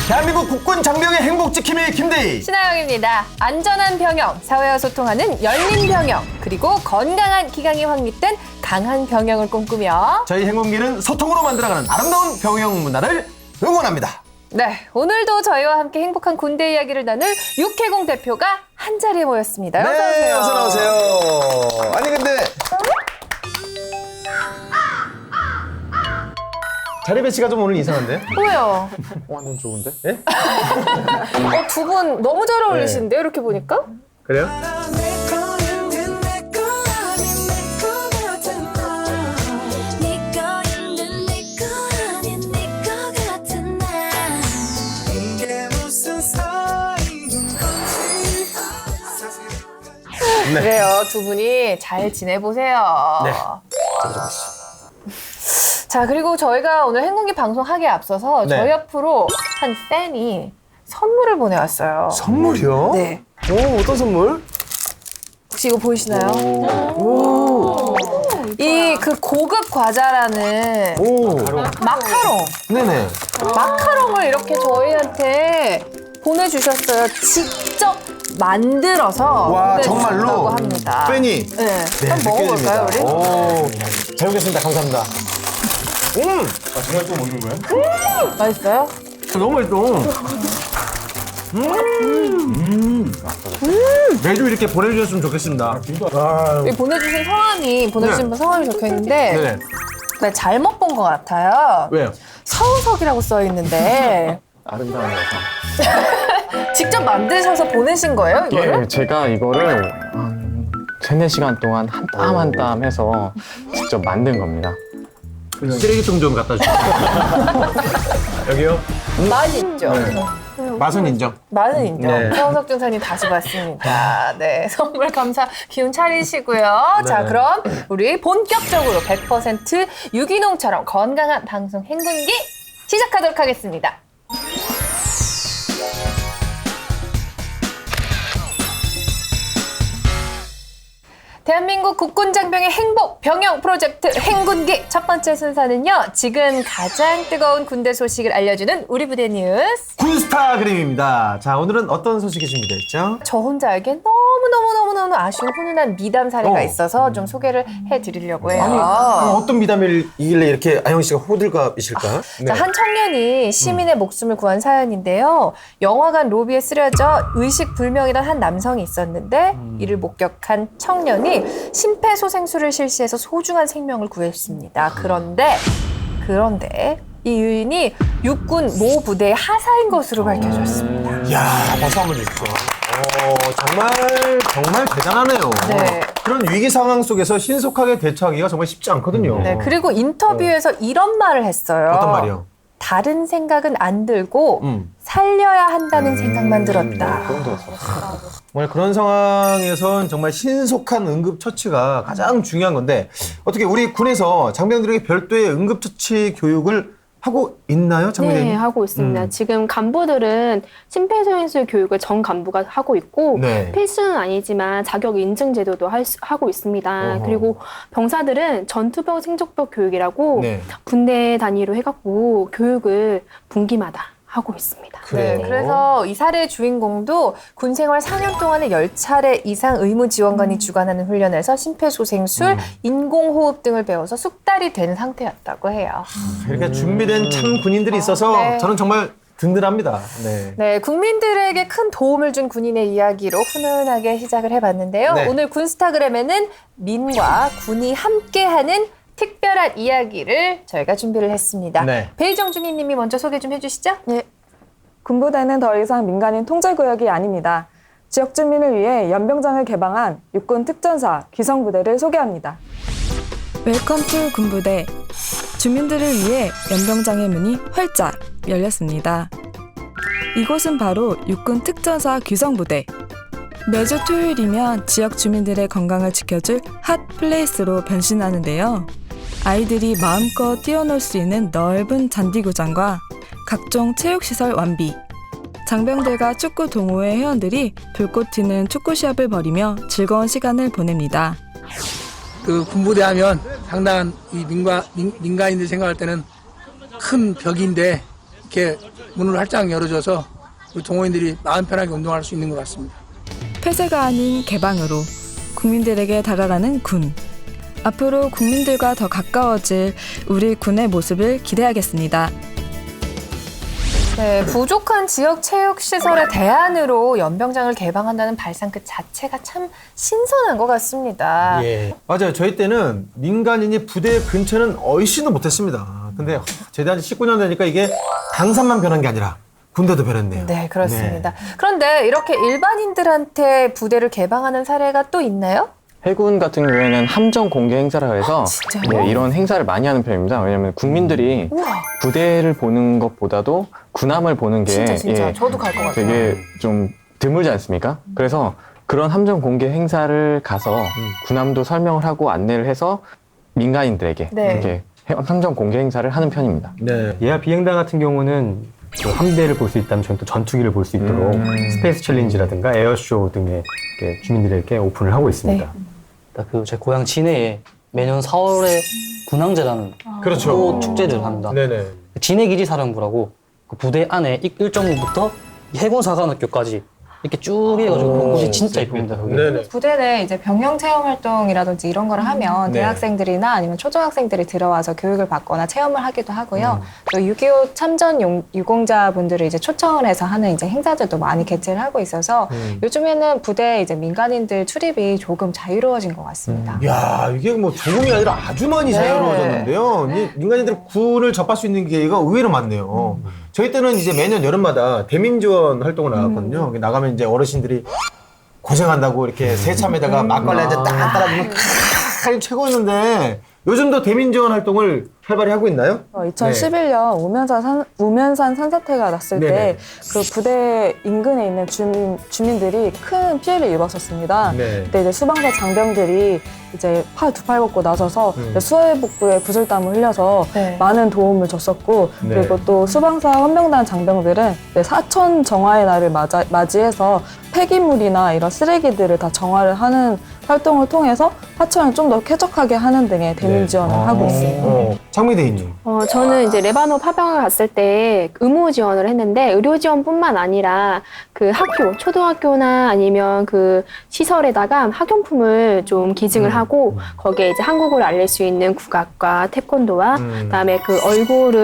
대한민국 국군 장병의 행복 지킴이 김대희. 신하영입니다. 안전한 병영, 사회와 소통하는 열린 병영, 그리고 건강한 기강이 확립된 강한 병영을 꿈꾸며 저희 행운기는 소통으로 만들어가는 아름다운 병영 문화를 응원합니다. 네, 오늘도 저희와 함께 행복한 군대 이야기를 나눌 육해공 대표가 한자리에 모였습니다. 어서 오세요. 네, 어서 나오세요. 아니 근데 자리 배치가 좀 오늘 이상한데? 왜요? 완전 좋은데? 예? 두 분 너무 잘 어울리시는데요, 이렇게 보니까? 그래요? 네. 그래요, 두 분이 잘 지내보세요. 네. 자, 그리고 저희가 오늘 행운기 방송하기에 앞서서 네. 저희 앞으로 한 팬이 선물을 보내왔어요. 선물이요? 네. 오, 어떤 선물? 혹시 이거 보이시나요? 이 그 고급 과자라는 오. 마카롱. 네네. 마카롱을 이렇게 저희한테 보내주셨어요. 직접 만들어서 와, 보내주셨다고 정말로? 합니다. 팬이? 네. 한번 먹어볼까요, 우리? 오. 잘 먹겠습니다. 감사합니다. 정말 좀 먹는 거야? 맛있어요? 너무 맛있어. 매주 이렇게 보내주셨으면 좋겠습니다. 여기 보내주신 성함이, 보내주신 분 성함이 적혀있는데 네네. 네, 잘못 본 것 같아요. 왜요? 서우석이라고 써있는데 아름다운 여성. 직접 만드셔서 보내신 거예요, 이거를? 예, 제가 이거를 한 3-4시간 동안 한 땀 한 땀 해서 직접 만든 겁니다. 쓰레기통 좀 갖다 주세요. 여기요? 맛있죠? 맛은 인정. 맛은 인정. 네. 서우석 중사님 다시 봤습니다. 네, 선물 감사, 기운 차리시고요. 네. 자, 그럼 우리 본격적으로 100% 유기농처럼 건강한 방송 행군기 시작하도록 하겠습니다. 대한민국 국군장병의 행복 병영 프로젝트 행군기 첫 번째 순서는요. 지금 가장 뜨거운 군대 소식을 알려주는 우리 부대 뉴스. 군스타 그림입니다. 자, 오늘은 어떤 소식이 준비되어 있죠? 저 혼자 알기엔 너무너무 아쉬운 훈훈한 미담 사례가 어. 있어서 좀 소개를 해드리려고 해요. 어떤 미담이길래 이렇게 아영 씨가 호들갑이실까? 자, 한 청년이 시민의 목숨을 구한 사연인데요. 영화관 로비에 쓰러져 의식불명이던 한 남성이 있었는데 이를 목격한 청년이 심폐소생술을 실시해서 소중한 생명을 구했습니다. 그런데 이 유인이 육군 모 부대의 하사인 것으로 밝혀졌습니다. 이야, 박수 한번 주십시오. 정말 대단하네요. 네. 그런 위기 상황 속에서 신속하게 대처하기가 정말 쉽지 않거든요. 네, 그리고 인터뷰에서 이런 말을 했어요. 어떤 말이요? 다른 생각은 안 들고 살려야 한다는 생각만 들었다. 정말 그런 상황에선 정말 신속한 응급처치가 가장 중요한 건데 어떻게 우리 군에서 장병들에게 별도의 응급처치 교육을 하고 있나요, 장병님? 네, 하고 있습니다. 지금 간부들은 심폐소생술 교육을 전 간부가 하고 있고 네. 필수는 아니지만 자격 인증 제도도 하고 있습니다. 어허. 그리고 병사들은 전투병 생존법 교육이라고 네. 군대 단위로 해갖고 교육을 분기마다 하고 있습니다. 그래요. 네, 그래서 이 사례의 주인공도 군 생활 4년 동안에 10차례 이상 의무 지원관이 주관하는 훈련에서 심폐소생술, 인공호흡 등을 배워서 숙달이 된 상태였다고 해요. 이렇게 준비된 참 군인들이 있어서 네. 저는 정말 든든합니다. 네. 네, 국민들에게 큰 도움을 준 군인의 이야기로 훈훈하게 시작을 해봤는데요. 네. 오늘 군스타그램에는 민과 군이 함께하는 특별한 이야기를 저희가 준비를 했습니다. 네. 배희정 님이 먼저 소개 좀 해주시죠. 네. 군부대는 더 이상 민간인 통제구역이 아닙니다. 지역 주민을 위해 연병장을 개방한 육군 특전사 기성부대를 소개합니다. 웰컴 투 군부대. 주민들을 위해 연병장의 문이 활짝 열렸습니다. 이곳은 바로 육군 특전사 귀성부대. 매주 토요일이면 지역 주민들의 건강을 지켜줄 핫 플레이스로 변신하는데요. 아이들이 마음껏 뛰어놀 수 있는 넓은 잔디구장과 각종 체육시설 완비, 장병들과 축구 동호회 회원들이 불꽃 튀는 축구 시합을 벌이며 즐거운 시간을 보냅니다. 그 군부대 하면 상당한 이 민간인들 생각할 때는 큰 벽인데 이렇게 문을 활짝 열어줘서 우리 동호인들이 마음 편하게 운동할 수 있는 것 같습니다. 폐쇄가 아닌 개방으로 국민들에게 다가가는 군. 앞으로 국민들과 더 가까워질 우리 군의 모습을 기대하겠습니다. 네, 부족한 지역 체육시설의 대안으로 연병장을 개방한다는 발상 그 자체가 참 신선한 것 같습니다. 예. 맞아요. 저희 때는 민간인이 부대 근처는 얼씬도 못했습니다. 근데 제대한 지 19년 되니까 이게 강산만 변한 게 아니라 군대도 변했네요. 네, 그렇습니다. 그런데 이렇게 일반인들한테 부대를 개방하는 사례가 또 있나요? 해군 같은 경우에는 함정 공개 행사라 해서 진짜요? 네, 이런 행사를 많이 하는 편입니다. 왜냐하면 국민들이 우와, 부대를 보는 것보다도 군함을 보는 게 진짜 예, 저도 갈 것 같아요. 되게 좀 드물지 않습니까? 그래서 그런 함정 공개 행사를 가서 군함도 설명을 하고 안내를 해서 민간인들에게 네. 이렇게 함정 공개 행사를 하는 편입니다. 네. 예하 비행단 같은 경우는 그 함대를 볼 수 있다면 저는 또 전투기를 볼 수 있도록 스페이스 챌린지라든가 에어쇼 등의 이렇게 주민들에게 오픈을 하고 있습니다. 그 제 고향 진해에 매년 4월에 군항제라는 그렇죠. 또 축제를 합니다. 네네. 진해기지사령부라고 그 부대 안에 일정부부터 해군사관학교까지 이렇게 쭉 해가지고 본 곳이 진짜 이쁩니다. 거기. 네네. 부대 내 이제 병영 체험 활동이라든지 이런 거를 하면 네. 대학생들이나 아니면 초등학생들이 들어와서 교육을 받거나 체험을 하기도 하고요. 또 6.25 참전 유공자분들을 이제 초청을 해서 하는 이제 행사들도 많이 개최를 하고 있어서 요즘에는 부대 이제 민간인들 출입이 조금 자유로워진 것 같습니다. 야, 이게 뭐 조금이 아니라 아주 많이 자유로워졌는데요. 이 민간인들 군을 접할 수 있는 기회가 의외로 많네요. 저희 때는 이제 매년 여름마다 대민지원 활동을 나갔거든요. 나가면 이제 어르신들이 고생한다고 이렇게 세참에다가 막걸리 한 잔 딱 따라주면 최고였는데 요즘도 대민지원 활동을 활발히 하고 있나요? 2011년 우면산 산사태가 났을 네네. 때 그 부대 인근에 있는 주민들이 큰 피해를 입었었습니다. 네. 그때 이제 수방사 장병들이 이제 두 팔 벗고 나서서 수해복구에 구슬땀을 흘려서 네. 많은 도움을 줬었고 네. 그리고 또 수방사 헌병단 장병들은 사천 정화의 날을 맞이해서 폐기물이나 이런 쓰레기들을 다 정화를 하는 활동을 통해서 하천을 좀 더 쾌적하게 하는 등의 대민 지원을 하고 있습니다. 장미 대인님. 저는 이제 레바논 파병을 갔을 때 의무 지원을 했는데 의료 지원뿐만 아니라 그 학교, 초등학교나 아니면 그 시설에다가 학용품을 좀 기증을 하고 거기에 이제 한국어를 알릴 수 있는 국악과 태권도와 그다음에 그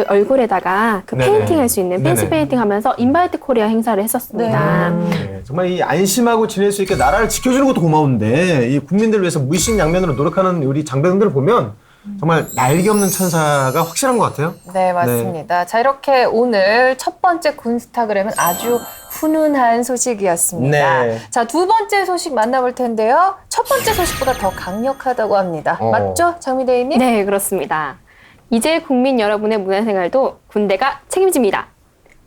얼굴에다가 그 네네. 페인팅 할 수 있는 펜스 네네. 페인팅 하면서 인바이트 코리아 행사를 했었습니다. 네, 정말 이 안심하고 지낼 수 있게 나라를 지켜주는 것도 고마운데 이 국민들을 위해서 물심양면으로 노력하는 우리 장병들을 보면 정말 날개 없는 천사가 확실한 것 같아요. 네, 맞습니다. 자, 이렇게 오늘 첫 번째 군스타그램은 아주 훈훈한 소식이었습니다. 네. 자, 두 번째 소식 만나볼 텐데요. 첫 번째 소식보다 더 강력하다고 합니다. 맞죠, 장미대인님? 네, 그렇습니다. 이제 국민 여러분의 문화생활도 군대가 책임집니다.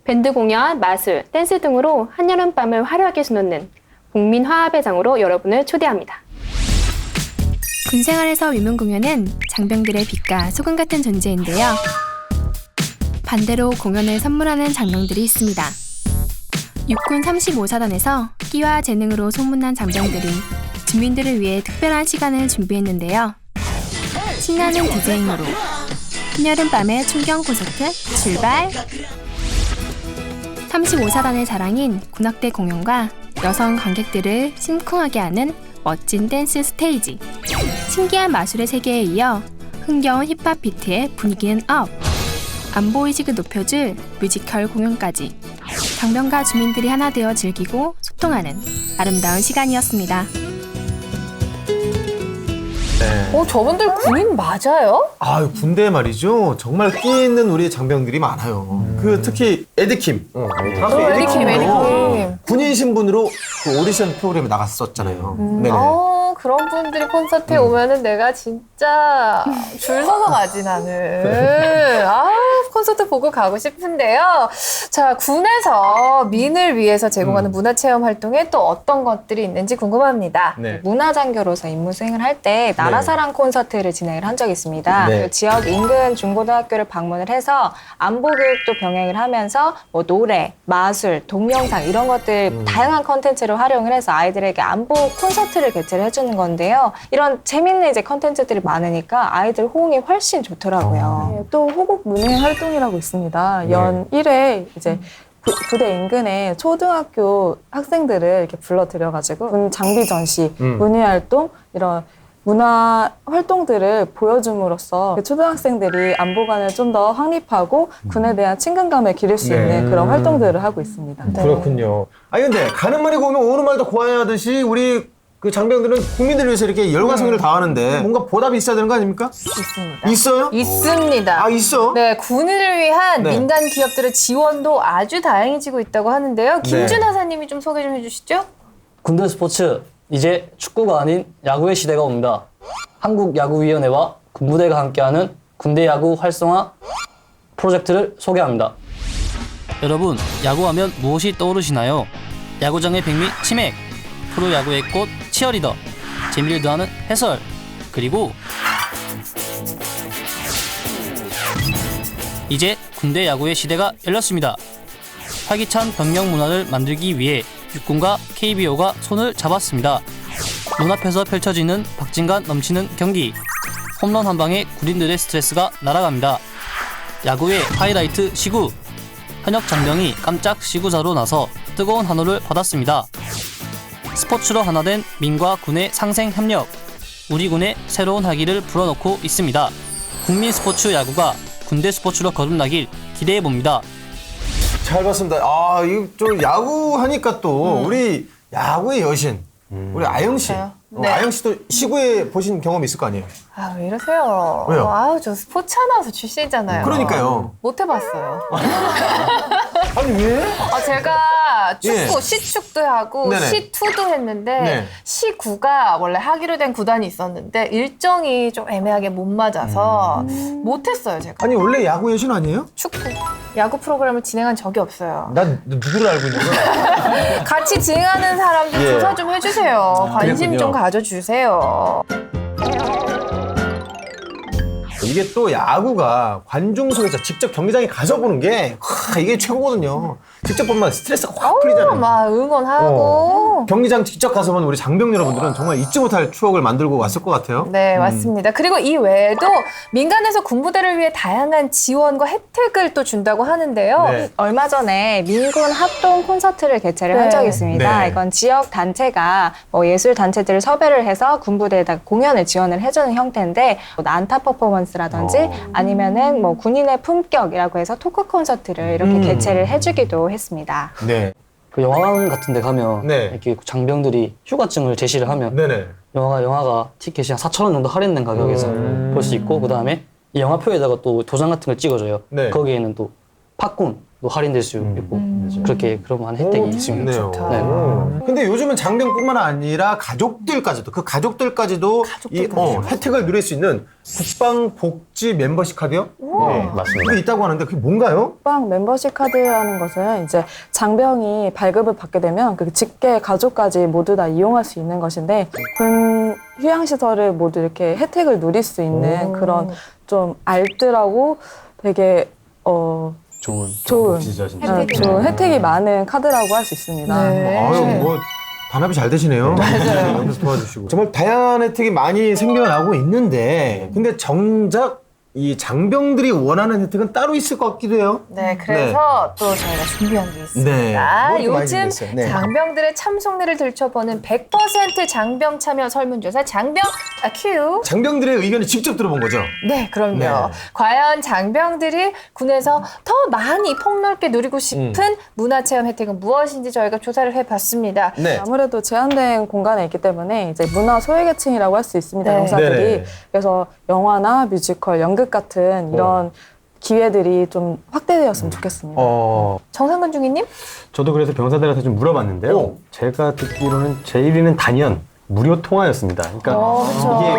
밴드 공연, 마술, 댄스 등으로 한여름밤을 화려하게 수놓는 국민 화합의 장으로 여러분을 초대합니다. 군생활에서 위문 공연은 장병들의 빛과 소금 같은 존재인데요. 반대로 공연을 선물하는 장병들이 있습니다. 육군 35사단에서 끼와 재능으로 소문난 장병들이 주민들을 위해 특별한 시간을 준비했는데요. 신나는 디제잉으로 한여름밤의 충경 콘서트 출발! 35사단의 자랑인 군악대 공연과 여성 관객들을 심쿵하게 하는 멋진 댄스 스테이지. 신기한 마술의 세계에 이어 흥겨운 힙합 비트의 분위기는 업. 안보의식을 높여줄 뮤지컬 공연까지. 장병과 주민들이 하나 되어 즐기고 소통하는 아름다운 시간이었습니다. 저분들 군인 맞아요? 아, 군대 말이죠. 정말 끼 있는 우리 장병들이 많아요. 그 특히 에드킴. 가수 에드킴. 군인 신분으로 그 오디션 프로그램에 나갔었잖아요. 네네. 그런 분들이 콘서트에 오면은 내가 진짜 줄 서서 가지 나는. 콘서트 보고 가고 싶은데요. 자, 군에서 민을 위해서 제공하는 문화체험 활동에 또 어떤 것들이 있는지 궁금합니다. 네. 문화장교로서 임무 수행을 할 때 나라사랑 콘서트를 진행을 한 적이 있습니다. 네. 그 지역 인근 중고등학교를 방문을 해서 안보 교육도 병행을 하면서 뭐 노래, 마술, 동영상 이런 것들 다양한 컨텐츠를 활용을 해서 아이들에게 안보 콘서트를 개최를 해주는 건데요. 이런 재밌는 이제 컨텐츠들이 많으니까 아이들 호응이 훨씬 좋더라고요. 또 호국 문예 활동 활동이라고 있습니다. 연 1회 이제 부대 인근의 초등학교 학생들을 이렇게 불러들여가지고 군 장비 전시, 문예 활동 이런 문화 활동들을 보여줌으로써 그 초등학생들이 안보관을 좀 더 확립하고 군에 대한 친근감을 기를 수 있는 그런 활동들을 하고 있습니다. 그렇군요. 아니 근데 가는 말이 고우면 오는 말도 고하야하듯이 우리 그 장병들은 국민들을 위해서 이렇게 열과성의를 다하는데 뭔가 보답이 있어야 되는 거 아닙니까? 있습니다. 있어요? 있습니다. 아 있어? 네, 군을 위한 네. 민간 기업들의 지원도 아주 다양해지고 있다고 하는데요. 김준 하사님이 좀 소개 좀 해주시죠. 군대 스포츠 이제 축구가 아닌 야구의 시대가 옵니다. 한국야구위원회와 군부대가 함께하는 군대 야구 활성화 프로젝트를 소개합니다. 여러분, 야구하면 무엇이 떠오르시나요? 야구장의 백미 치맥, 프로야구의 꽃 치어리더, 재미를 더하는 해설, 그리고 이제 군대 야구의 시대가 열렸습니다. 활기찬 병영 문화를 만들기 위해 육군과 KBO가 손을 잡았습니다. 눈앞에서 펼쳐지는 박진감 넘치는 경기, 홈런 한 방에 군인들의 스트레스가 날아갑니다. 야구의 하이라이트 시구, 현역 장병이 깜짝 시구자로 나서 뜨거운 한호를 받았습니다. 스포츠로 하나 된 민과 군의 상생 협력, 우리 군의 새로운 활기를 불어넣고 있습니다. 국민 스포츠 야구가 군대 스포츠로 거듭나길 기대해 봅니다. 잘 봤습니다. 아, 이거 좀 야구 하니까 또 우리 야구의 여신, 우리 아영 씨. 네. 아영 씨도 시구에 보신 경험이 있을 거 아니에요? 아, 왜 이러세요? 왜요? 아우, 저 스포츠 아나운서 출신이잖아요. 그러니까요. 못 해봤어요. 아니 왜? 제가 축구, 예. 시축도 하고 네네. 시투도 했는데 네. 시구가 원래 하기로 된 구단이 있었는데 일정이 좀 애매하게 못 맞아서 못했어요, 제가. 아니 원래 야구 여신 아니에요? 축구, 야구 프로그램을 진행한 적이 없어요. 난 누구를 알고 있는 거야? 같이 진행하는 사람 좀 예. 조사 좀 해주세요. 관심 그랬군요. 좀 가져주세요. 이게 또 야구가 관중 속에서 직접 경기장에 가서 보는 게 이게 최고거든요. 직접 보면 스트레스가 확 풀리잖아요. 막 응원하고. 경기장 직접 가서 보는 우리 장병 여러분들은 정말 잊지 못할 추억을 만들고 왔을 것 같아요. 네, 맞습니다. 그리고 이 외에도 민간에서 군부대를 위해 다양한 지원과 혜택을 또 준다고 하는데요. 네. 얼마 전에 민군 합동 콘서트를 개최를 네. 한 적이 있습니다. 네. 이건 지역 단체가 예술 단체들을 섭외를 해서 군부대에다가 공연을 지원을 해주는 형태인데 난타 퍼포먼스라든지 아니면은 군인의 품격이라고 해서 토크 콘서트를 이렇게 개최를 해주기도 했습니다. 네. 그 영화관 같은 데 가면 네. 이렇게 장병들이 휴가증을 제시를 하면 네네. 영화가 티켓이 한 4,000원 정도 할인된 가격에서 볼 수 있고, 그 다음에 이 영화표에다가 또 도장 같은 걸 찍어줘요. 네. 거기에는 또 팝콘도 할인될 수 있고 그렇게 그런 혜택이 있습니다. 좋네요. 네. 근데 요즘은 장병뿐만 아니라 가족들까지도 혜택을 누릴 수 있는 국방복지 멤버십 카드요? 네, 맞습니다. 그게 있다고 하는데 그게 뭔가요? 국방 멤버십 카드라는 것은 이제 장병이 발급을 받게 되면 그 직계 가족까지 모두 다 이용할 수 있는 것인데 군 휴양시설을 모두 이렇게 혜택을 누릴 수 있는 그런 좀 알뜰하고 되게 좋은. 좋은 혜택이 많은 카드라고 할 수 있습니다. 네. 아유 뭐 단합이 잘 되시네요. 맞아요. 옆에서 도와주시고 정말 다양한 혜택이 많이 생겨나고 있는데 근데 정작 이 장병들이 원하는 혜택은 따로 있을 것 같기도 해요. 네, 그래서 또 저희가 준비한 게 있습니다. 네, 뭐 이렇게 많이 요즘 준비했어요. 네. 장병들의 참석률을 들춰보는 100% 장병 참여 설문조사 장병 큐. 장병들의 의견을 직접 들어본 거죠. 네, 그럼요. 네. 과연 장병들이 군에서 더 많이 폭넓게 누리고 싶은 문화체험 혜택은 무엇인지 저희가 조사를 해봤습니다. 네. 아무래도 제한된 공간에 있기 때문에 이제 문화 소외계층이라고 할 수 있습니다. 네. 용사들이. 네네. 그래서 영화나 뮤지컬, 연극 같은 이런 기회들이 좀 확대되었으면 좋겠습니다. 정상근 중위님? 저도 그래서 병사들한테 좀 물어봤는데요. 제가 듣기로는 제1위는 단연 무료 통화였습니다. 그러니까 이게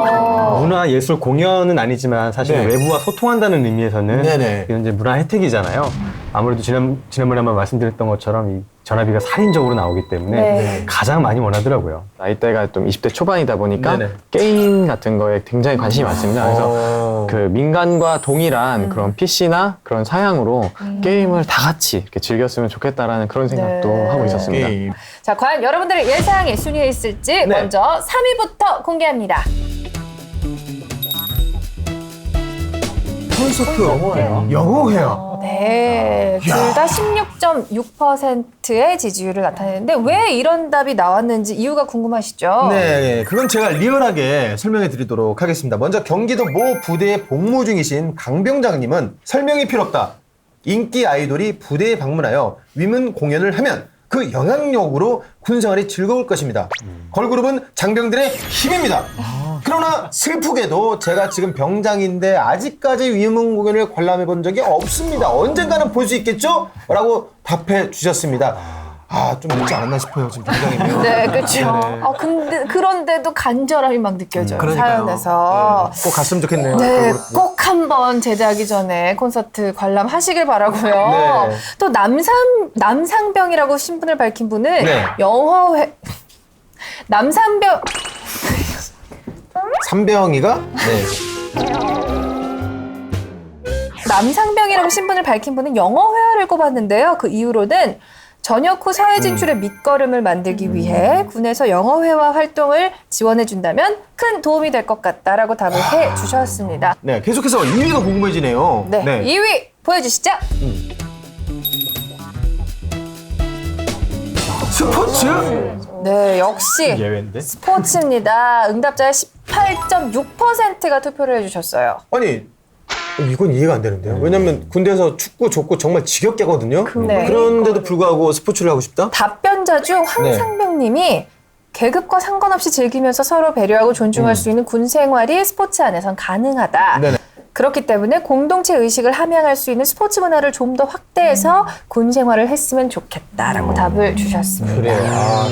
문화 예술 공연은 아니지만 사실 네. 외부와 소통한다는 의미에서는 네네. 이건 이제 문화 혜택이잖아요. 아무래도 지난번에 한번 말씀드렸던 것처럼 이 전화비가 살인적으로 나오기 때문에 네. 가장 많이 원하더라고요. 나이대가 좀 20대 초반이다 보니까 네네. 게임 같은 거에 굉장히 관심이 많습니다. 그래서 그 민간과 동일한 그런 PC나 그런 사양으로 게임을 다 같이 이렇게 즐겼으면 좋겠다라는 그런 생각도 네. 하고 있었습니다. 게임. 자, 과연 여러분들의 예상의 순위에 있을지 네. 먼저 3위부터 공개합니다. 콘서트 영어회화. 네, 둘 다 16.6%의 지지율을 나타내는데 왜 이런 답이 나왔는지 이유가 궁금하시죠? 네, 그건 제가 리얼하게 설명해 드리도록 하겠습니다. 먼저 경기도 모 부대에 복무 중이신 강병장님은 설명이 필요 없다. 인기 아이돌이 부대에 방문하여 위문 공연을 하면 그 영향력으로 군생활이 즐거울 것입니다. 걸그룹은 장병들의 힘입니다. 그러나 슬프게도 제가 지금 병장인데 아직까지 위문 공연을 관람해 본 적이 없습니다. 언젠가는 볼 수 있겠죠? 라고 답해 주셨습니다. 좀 늦지 않았나 싶어요, 지금 병장이면. 네, 그렇죠. 근데 그런데도 간절함이 막 느껴져요. 그러니까요. 사연에서. 꼭 갔으면 좋겠네요. 네, 꼭 한번 제대하기 전에 콘서트 관람하시길 바라고요. 네. 또 남상병이라고 신분을 밝힌 분은 네. 영어회 남상병 삼병이가 남상병이라고 신분을 밝힌 분은 영어회화를 꼽았는데요. 그 이유로는 전역 후 사회 진출의 밑거름을 만들기 위해 군에서 영어회화 활동을 지원해준다면 큰 도움이 될 것 같다라고 답을 해주셨습니다. 네, 계속해서 2위가 궁금해지네요. 네, 2위 보여주시죠. 스포츠? 네, 역시 예외인데? 스포츠입니다. 응답자의 18.6%가 투표를 해주셨어요. 아니, 이건 이해가 안 되는데요. 왜냐면 군대에서 축구, 족구 정말 지겹게 하거든요. 네. 그런데도 불구하고 스포츠를 하고 싶다? 답변자 중 황상병님이 계급과 상관없이 즐기면서 서로 배려하고 존중할 수 있는 군 생활이 스포츠 안에선 가능하다. 네네. 그렇기 때문에 공동체 의식을 함양할 수 있는 스포츠 문화를 좀 더 확대해서 군 생활을 했으면 좋겠다라고 답을 주셨습니다. 그래.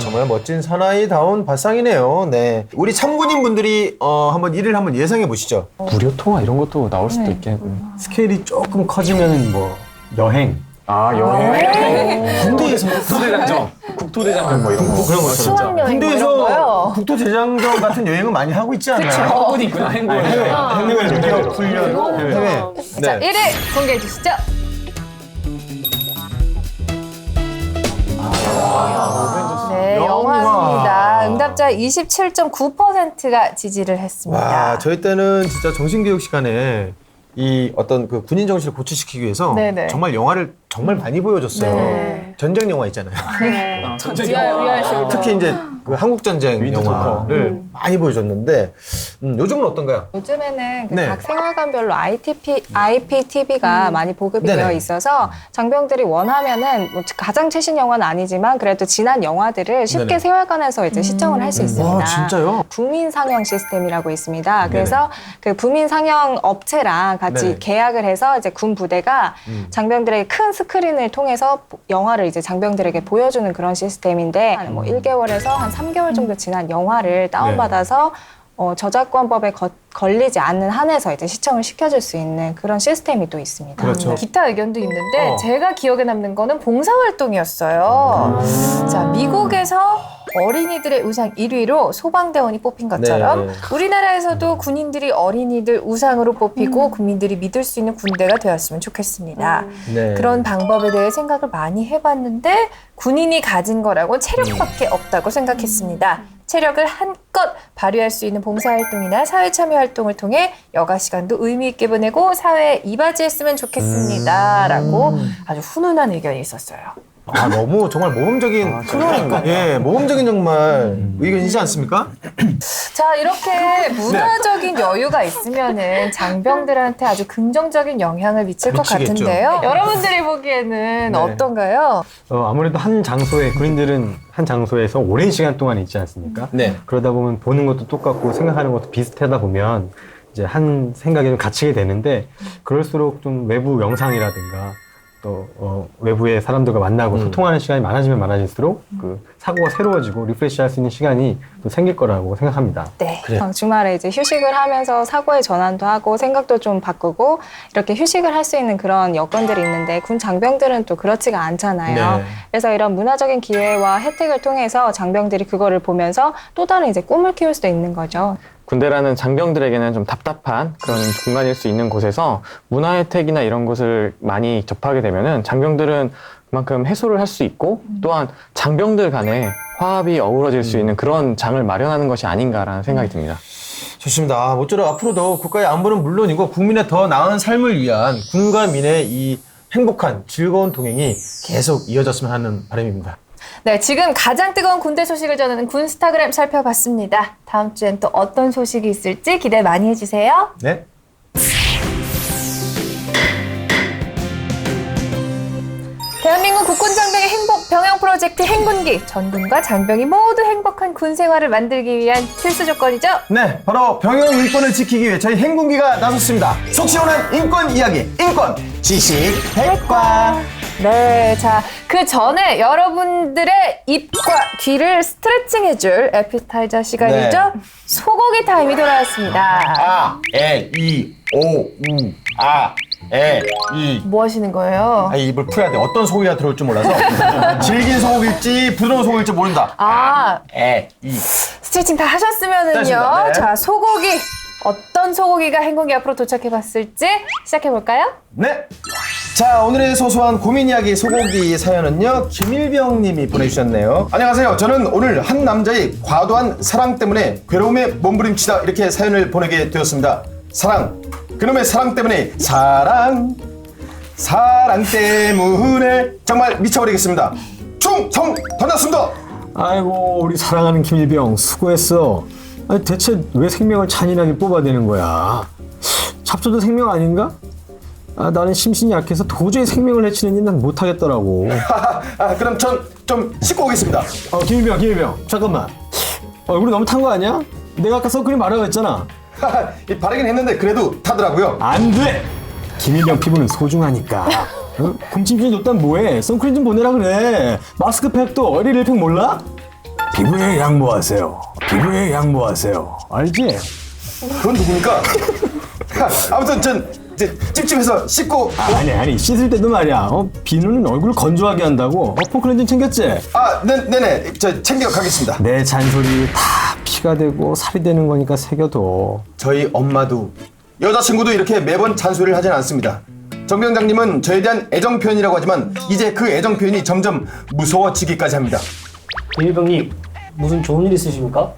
정말 멋진 사나이다운 발상이네요. 네. 우리 참군인 분들이 한번 1위를 한번 예상해 보시죠. 무료 통화 이런 것도 나올 수도 있겠고요. 스케일이 조금 커지면 뭐 여행, 여행. 군대에서 국토대장정, 국토대장정 뭐 이런 거. 그런 거 있었죠. 수학여행 뭐 이런 군대에서 거요. 국토대장정 같은 여행은 많이 하고 있지 않나요? 행군이 있구나, 행군. 해외 전역 훈련. 해외. 자, 네. 1위 공개해 주시죠. 네, 영화입니다. 응답자 27.9%가 지지를 했습니다. 와, 저희 때는 진짜 정신교육 시간에 이 어떤 그 군인 정신을 고취시키기 위해서 네네. 정말 영화를 정말 많이 보여줬어요. 네. 전쟁 영화 있잖아요. 전쟁 특히 이제 그 한국 전쟁 윈터 영화를 많이 보여줬는데 요즘은 어떤가요? 요즘에는 네. 각 생활관별로 IPTV가 많이 보급이 네네. 되어 있어서 장병들이 원하면은 뭐 가장 최신 영화는 아니지만 그래도 지난 영화들을 쉽게 네네. 생활관에서 이제 시청을 할 수 있습니다. 와, 진짜요? 부민 상영 시스템이라고 있습니다. 그래서 그 부민 상영 업체랑 같이 네네. 계약을 해서 이제 군 부대가 장병들에게 큰 스크린을 통해서 영화를 이제 장병들에게 보여주는 그런 시스템인데 뭐 1개월에서 한 3개월 정도 지난 영화를 다운받아서 저작권법에 걸리지 않는 한에서 이제 시청을 시켜줄 수 있는 그런 시스템이 또 있습니다. 그렇죠. 기타 의견도 있는데 제가 기억에 남는 거는 봉사활동이었어요. 자, 미국에서 어린이들의 우상 1위로 소방대원이 뽑힌 것처럼 네. 우리나라에서도 군인들이 어린이들 우상으로 뽑히고 국민들이 믿을 수 있는 군대가 되었으면 좋겠습니다. 네. 그런 방법에 대해 생각을 많이 해봤는데 군인이 가진 거라고 체력밖에 없다고 생각했습니다. 체력을 한껏 발휘할 수 있는 봉사활동이나 사회참여 활동을 통해 여가 시간도 의미 있게 보내고 사회에 이바지했으면 좋겠습니다. 라고 아주 훈훈한 의견이 있었어요. 너무 정말 모범적인 모범적인 정말 의견이지 않습니까? 자, 이렇게 문화적인 여유가 있으면은 장병들한테 아주 긍정적인 영향을 미칠 것 미치겠죠. 같은데요. 여러분들이 보기에는 어떤가요? 아무래도 한 장소에 군인들은 한 장소에서 오랜 시간 동안 있지 않습니까? 네. 그러다 보면 보는 것도 똑같고 생각하는 것도 비슷하다 보면 이제 한 생각에 좀 갇히게 되는데 그럴수록 좀 외부 영상이라든가 또 외부의 사람들과 만나고 소통하는 시간이 많아지면 많아질수록 그 사고가 새로워지고 리프레시할 수 있는 시간이 또 생길 거라고 생각합니다. 네. 주말에 이제 휴식을 하면서 사고의 전환도 하고 생각도 좀 바꾸고 이렇게 휴식을 할 수 있는 그런 여건들이 있는데 군 장병들은 또 그렇지가 않잖아요. 네. 그래서 이런 문화적인 기회와 혜택을 통해서 장병들이 그거를 보면서 또 다른 이제 꿈을 키울 수도 있는 거죠. 군대라는 장병들에게는 좀 답답한 그런 공간일 수 있는 곳에서 문화 혜택이나 이런 것을 많이 접하게 되면은 장병들은 그만큼 해소를 할 수 있고 또한 장병들 간에 화합이 어우러질 수 있는 그런 장을 마련하는 것이 아닌가라는 생각이 듭니다. 좋습니다. 모쪼록 앞으로도 국가의 안보는 물론이고 국민의 더 나은 삶을 위한 군과 민의 이 행복한 즐거운 동행이 계속 이어졌으면 하는 바람입니다. 네, 지금 가장 뜨거운 군대 소식을 전하는 군스타그램 살펴봤습니다. 다음 주엔 또 어떤 소식이 있을지 기대 많이 해주세요. 네. 대한민국 국군장병의 행복 병영 프로젝트 행군기. 전군과 장병이 모두 행복한 군 생활을 만들기 위한 필수 조건이죠. 네, 바로 병영 인권을 지키기 위해 저희 행군기가 나섰습니다. 속 시원한 인권 이야기, 인권 지식 백과. 네, 자, 그 전에 여러분들의 입과 귀를 스트레칭해줄 에피타이저 시간이죠. 네. 소고기 타임이 돌아왔습니다. 아, 에, 이, 오, 우, 아, 에, 이. 뭐 하시는 거예요? 아, 입을 풀어야 돼. 어떤 소고기가 들어올 줄 몰라서. 질긴 소고기일지 부드러운 소고기일지 모른다. 아, 에, 이. 스트레칭 다 하셨으면은요. 됐습니다. 네. 자, 소고기. 어떤 소고기가 행군기 앞으로 도착해봤을지 시작해볼까요? 네. 자, 오늘의 소소한 고민 이야기 소고기 사연은요, 김일병 님이 보내주셨네요. 안녕하세요. 저는 오늘 한 남자의 과도한 사랑 때문에 괴로움에 몸부림치다 이렇게 사연을 보내게 되었습니다. 사랑. 그놈의 사랑 때문에 사랑 때문에 정말 미쳐버리겠습니다. 충성 던졌습니다. 아이고 우리 사랑하는 김일병 수고했어. 아니, 대체 왜 생명을 잔인하게 뽑아내는 거야? 잡초도 생명 아닌가? 아, 나는 심신이 약해서 도저히 생명을 해치는 일은 못하겠더라고. 그럼 전 좀 씻고 오겠습니다. 김일병 잠깐만. 얼굴이 너무 탄 거 아니야? 내가 아까 선크림 바르라고 했잖아. 바르긴 했는데 그래도 타더라고요. 안 돼! 김일병 피부는 소중하니까. 어? 곰찜질 줬단 뭐해? 선크림 좀 보내라 그래. 마스크팩도 어릴 일팩 몰라? 피부에 양보하세요. 피부에 양보하세요. 알지? 그건 누굽니까? 아무튼 전 이제 찝찝해서 씻고. 아니 씻을 때도 말이야. 비누는 얼굴 건조하게 한다고. 폼클렌징 챙겼지? 네네. 저 챙겨가겠습니다. 내 잔소리 다 피가 되고 살이 되는 거니까 새겨둬. 저희 엄마도 여자친구도 이렇게 매번 잔소리를 하진 않습니다. 정 병장님은 저에 대한 애정 표현이라고 하지만 이제 그 애정 표현이 점점 무서워지기까지 합니다. 김일병님, 무슨 좋은 일 있으십니까?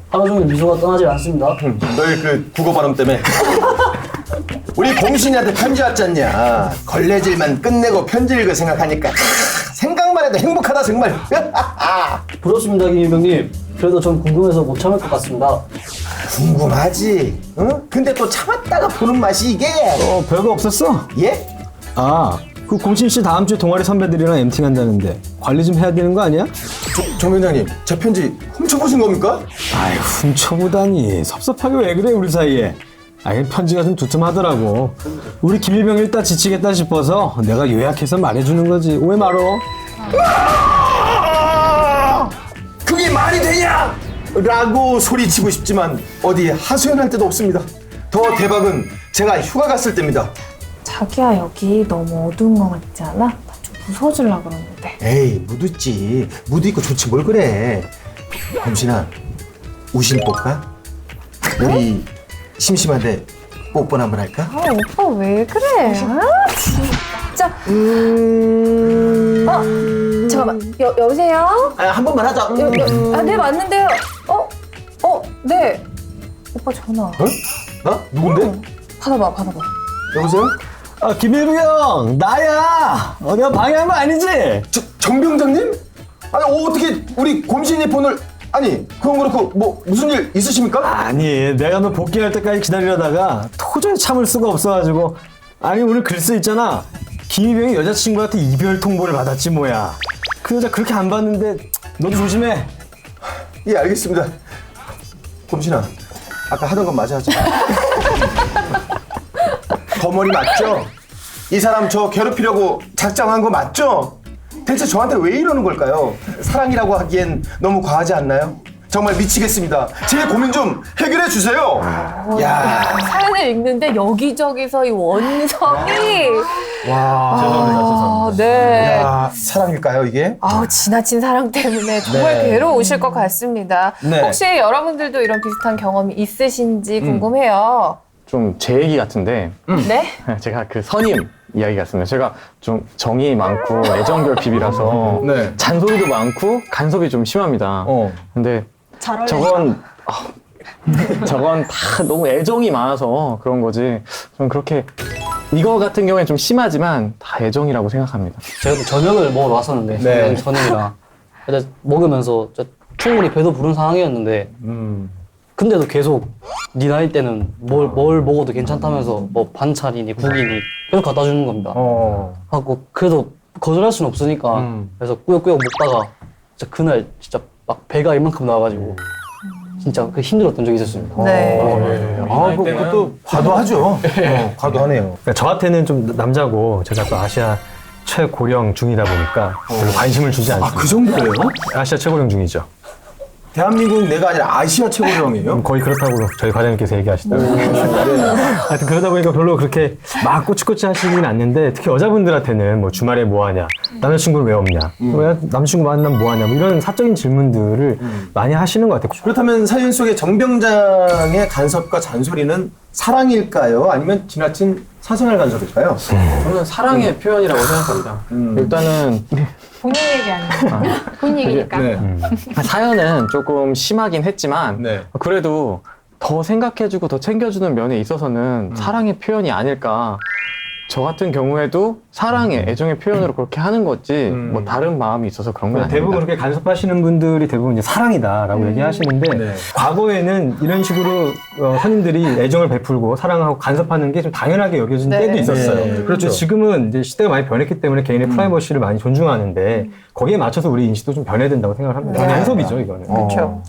하루 종일 미소가 떠나질 않습니다. 너희 그 국어 발음 때문에. 우리 공신이한테 편지 왔지 않냐. 걸레질만 끝내고 편지 읽을 생각하니까 생각만 해도 행복하다 정말. 부럽습니다, 김일병님. 그래도 전 궁금해서 못 참을 것 같습니다. 궁금하지. 응? 근데 또 참았다가 보는 맛이 이게. 별거 없었어? 예? 그 공신 씨 다음 주에 동아리 선배들이랑 MT 간다는데 관리 좀 해야 되는 거 아니야? 정 병장님, 제 편지 훔쳐보신 겁니까? 아이, 훔쳐보다니. 섭섭하게 왜 그래 우리 사이에. 편지가 좀 두툼하더라고. 우리 김일병 일단 지치겠다 싶어서 내가 요약해서 말해주는 거지. 오해 말어. 그게 말이 되냐? 라고 소리치고 싶지만 어디에 하소연할 데도 없습니다. 더 대박은 제가 휴가 갔을 때입니다. 자기야, 여기 너무 어두운 거 같지 않아? 나 좀 무서워지려고 그러는데. 에이, 무드 있지. 무드 있고 좋지 뭘 그래. 범신아, 우신 볼까? 우리 심심한데 뽀뽀나 한번 할까? 오빠 왜 그래? 진짜. 잠깐만. 여보세요? 한 번만 하자. 네, 맞는데요. 네. 오빠 전화. 나? 누군데? 받아봐. 여보세요? 김일병 나야. 내가 방해한 거 아니지? 정 병장님? 어떻게 우리 곰신이 폰을. 그건 그렇고 뭐 무슨 일 있으십니까? 아니, 내가 너 복귀할 때까지 기다리려다가 도저히 참을 수가 없어가지고. 오늘 글쓰 있잖아. 김일병이 여자친구한테 이별 통보를 받았지 뭐야. 그 여자 그렇게 안 봤는데 너도 조심해. 예, 알겠습니다. 곰신아, 아까 하던 건 마저 하자. 거머리 맞죠? 이 사람 저 괴롭히려고 작정한 거 맞죠? 대체 저한테 왜 이러는 걸까요? 사랑이라고 하기엔 너무 과하지 않나요? 정말 미치겠습니다. 제 고민 좀 해결해 주세요. 야, 사연을 읽는데 여기저기서 이 원성이. 죄송합니다. 네. 야, 사랑일까요 이게? 지나친 사랑 때문에 정말 괴로우실 것 같습니다. 네. 혹시 여러분들도 이런 비슷한 경험이 있으신지 궁금해요. 좀 제 얘기 같은데 네? 제가 그 선임 이야기 같습니다. 제가 좀 정이 많고 애정결핍이라서 잔소리도 많고 간섭이 좀 심합니다. 근데 잘 어울린다. 저건 저건 다 너무 애정이 많아서 그런 거지. 저는 그렇게 이거 같은 경우에 좀 심하지만 다 애정이라고 생각합니다. 제가 또 저녁을 먹으러 왔었는데 네. 저녁이랑 일단 먹으면서 충분히 배도 부른 상황이었는데 근데도 계속 네 나이 때는 뭘 먹어도 괜찮다면서 뭐 반찬이니 국이니 계속 갖다 주는 겁니다. 하고 그래도 거절할 수는 없으니까 그래서 꾸역꾸역 먹다가 진짜 그날 진짜 막 배가 이만큼 나와가지고 진짜 그 힘들었던 적이 있었습니다. 네. 그것도 과도하죠. 과도하네요. 그러니까 저한테는 좀 남자고 제가 또 아시아 최고령 중이다 보니까 별로 관심을 주지 않습니다. 그 정도예요? 아시아 최고령 중이죠. 대한민국 내가 아니라 아시아 최고령이에요? 거의 그렇다고 저희 과장님께서 얘기하시더라고요. 하여튼 그러다 보니까 별로 그렇게 막 꼬치꼬치 하시진 않는데 특히 여자분들한테는 뭐 주말에 뭐 하냐, 남자친구는 왜 없냐, 왜 남자친구 만나면 뭐 하냐, 뭐 이런 사적인 질문들을 많이 하시는 것 같아요. 그렇다면 사연 속의 정병장의 간섭과 잔소리는 사랑일까요? 아니면 지나친 사생활 간섭일까요? 저는 사랑의 표현이라고 생각합니다. 일단은 본인 얘기 아니에요? 본인 얘기니까. 네. 사연은 조금 심하긴 했지만 네. 그래도 더 생각해주고 더 챙겨주는 면에 있어서는 사랑의 표현이 아닐까. 저 같은 경우에도 사랑의 애정의 표현으로 그렇게 하는 거지 뭐 다른 마음이 있어서 그런 건 아닙니다. 대부분 그렇게 간섭하시는 분들이 대부분 이제 사랑이다라고 얘기하시는데 네. 과거에는 이런 식으로 선임들이 애정을 베풀고 사랑하고 간섭하는 게 좀 당연하게 여겨진 네. 때도 있었어요. 네. 그렇죠. 지금은 이제 시대가 많이 변했기 때문에 개인의 프라이버시를 많이 존중하는데 거기에 맞춰서 우리 인식도 좀 변해야 된다고 생각을 합니다. 네. 간섭이죠, 이거는. 그렇죠.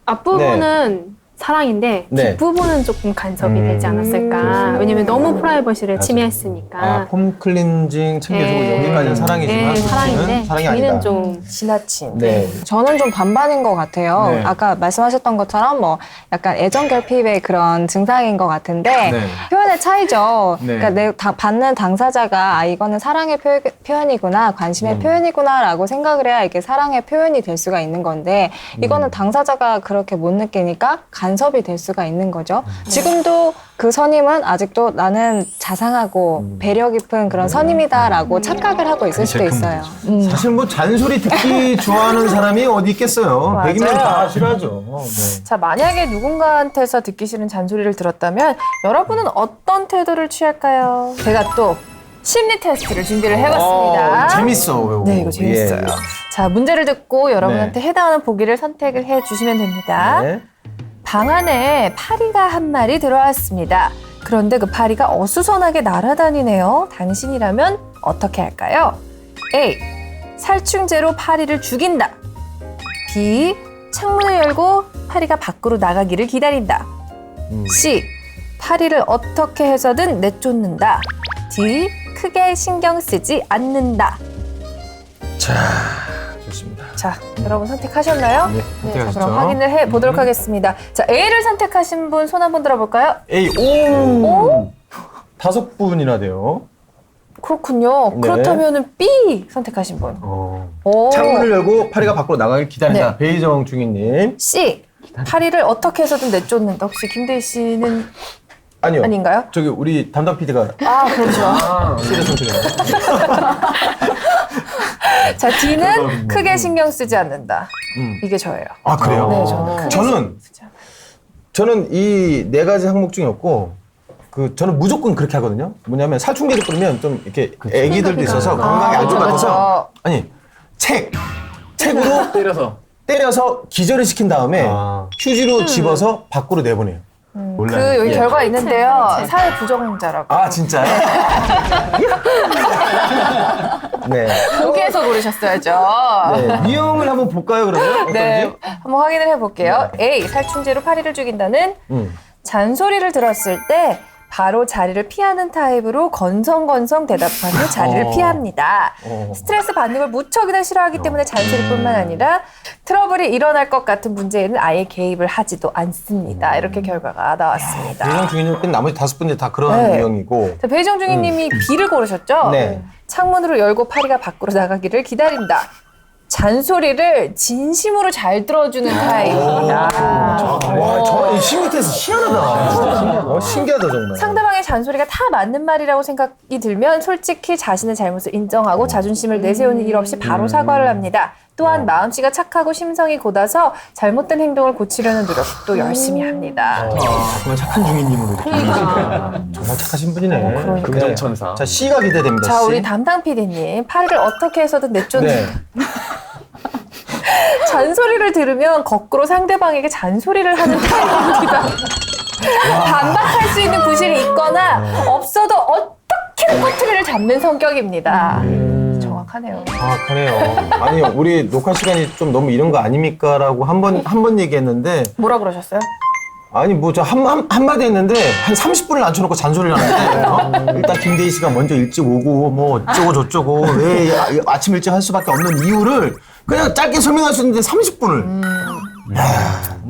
앞부분은 사랑인데 네. 뒷부분은 조금 간섭이 되지 않았을까. 왜냐면 너무 프라이버시를 침해했으니까. 폼 클렌징 챙겨주고 네. 여기까지는 사랑이지만 네, 사랑인데 사랑이 아니다. 우리는 좀 지나친. 네. 저는 좀 반반인 것 같아요. 네. 아까 말씀하셨던 것처럼 뭐 약간 애정 결핍의 그런 증상인 것 같은데 네. 표현의 차이죠. 네. 그러니까 받는 당사자가 이거는 사랑의 표현이구나, 관심의 표현이구나라고 생각을 해야 이게 사랑의 표현이 될 수가 있는 건데 이거는 당사자가 그렇게 못 느끼니까 간섭이 될 수가 있는 거죠. 지금도 그 선임은 아직도 나는 자상하고 배려 깊은 그런 선임이다라고 착각을 하고 있을 수도 있어요. 사실 뭐 잔소리 듣기 좋아하는 사람이 어디 있겠어요. 맞아요. 100이면 다 싫어하죠. 네. 자, 만약에 누군가한테서 듣기 싫은 잔소리를 들었다면 여러분은 어떤 태도를 취할까요? 제가 또 심리 테스트를 준비를 해봤습니다. 재밌어. 네, 이거 재밌어요. 예. 자, 문제를 듣고 여러분한테 해당하는 보기를 선택을 해주시면 됩니다. 네. 방 안에 파리가 한 마리 들어왔습니다. 그런데 그 파리가 어수선하게 날아다니네요. 당신이라면 어떻게 할까요? A. 살충제로 파리를 죽인다. B. 창문을 열고 파리가 밖으로 나가기를 기다린다. C. 파리를 어떻게 해서든 내쫓는다. D. 크게 신경 쓰지 않는다. 자, 좋습니다. 자, 여러분 선택하셨나요? 네, 자, 선택하셨죠. 그럼 확인을 해보도록 하겠습니다. 자, A를 선택하신 분 손 한번 들어볼까요? A, 오! 5분이나 돼요. 그렇군요. 네. 그렇다면 B 선택하신 분. 오. 창문을 열고 파리가 밖으로 나가길 기다린다. 네. 배희정 중위님. C. 파리를 어떻게 해서든 내쫓는다. 혹시 김대희 씨는 아니요. 아닌가요? 저기 우리 담당 PD가 아, 그렇죠. C를 선택해요. 자, D는 크게 신경 쓰지 않는다. 이게 저예요. 아, 그래요? 네, 저는 크게 신경 쓰지 않는다. 저는 이 4가지 항목 중에 없고, 저는 무조건 그렇게 하거든요. 뭐냐면 살충제를 뿌리면 좀 이렇게 애기들도 있어서 건강에 안 좋을 것 같아서. 아니, 책으로 때려서 기절을 시킨 다음에 휴지로 집어서 밖으로 내보내요. 몰라요. 여기 예. 결과 있는데요. 사회 부정자라고. 아, 진짜요? 네. 여기에서 고르셨어야죠. 네. 미용을 한번 볼까요, 그러면? 어떤지? 네, 한번 확인을 해볼게요. A. 살충제로 파리를 죽인다는 잔소리를 들었을 때 바로 자리를 피하는 타입으로 건성건성 대답하며 자리를 피합니다. 스트레스 받는 걸 무척이나 싫어하기 때문에 잔소리뿐만 아니라 트러블이 일어날 것 같은 문제에는 아예 개입을 하지도 않습니다. 이렇게 결과가 나왔습니다. 배희정 중위님 뺀 나머지 5분이 다 그런 네. 유형이고. 자, 배희정 중위님이 B를 고르셨죠? 네. 창문으로 열고 파리가 밖으로 나가기를 기다린다. 잔소리를 진심으로 잘 들어주는 타입입니다. 와, 저 심리 테스트 희한하다. 신기하다, 정말. 상대방의 잔소리가 다 맞는 말이라고 생각이 들면 솔직히 자신의 잘못을 인정하고 자존심을 내세우는 일 없이 바로 사과를 합니다. 또한 마음씨가 착하고 심성이 곧아서 잘못된 행동을 고치려는 노력도 열심히 합니다. 정말 착한 중이님으로 이렇게. 그러니까. 정말 착하신 분이네. 그러니까. 긍정천사. 자, C가 기대됩니다. 자, C. 우리 담당 PD님, 파리를 어떻게 해서든 내쫓는 네. 잔소리를 들으면 거꾸로 상대방에게 잔소리를 하는 타입입니다. 반박할 수 있는 부실이 있거나 없어도 어떻게든 꼬투리를 잡는 성격입니다. 정확하네요. 정확하네요. 아니, 우리 녹화 시간이 좀 너무 이런 거 아닙니까? 라고 한 번 얘기했는데, 뭐라 그러셨어요? 아니, 뭐, 저 한마디 했는데, 한 30분을 앉혀놓고 잔소리를 하는데, 일단 김대희 씨가 먼저 일찍 오고, 뭐, 어쩌고 저쩌고, 왜 아침 일찍 할 수밖에 없는 이유를 그냥 짧게 설명할 수 있는데 30분을.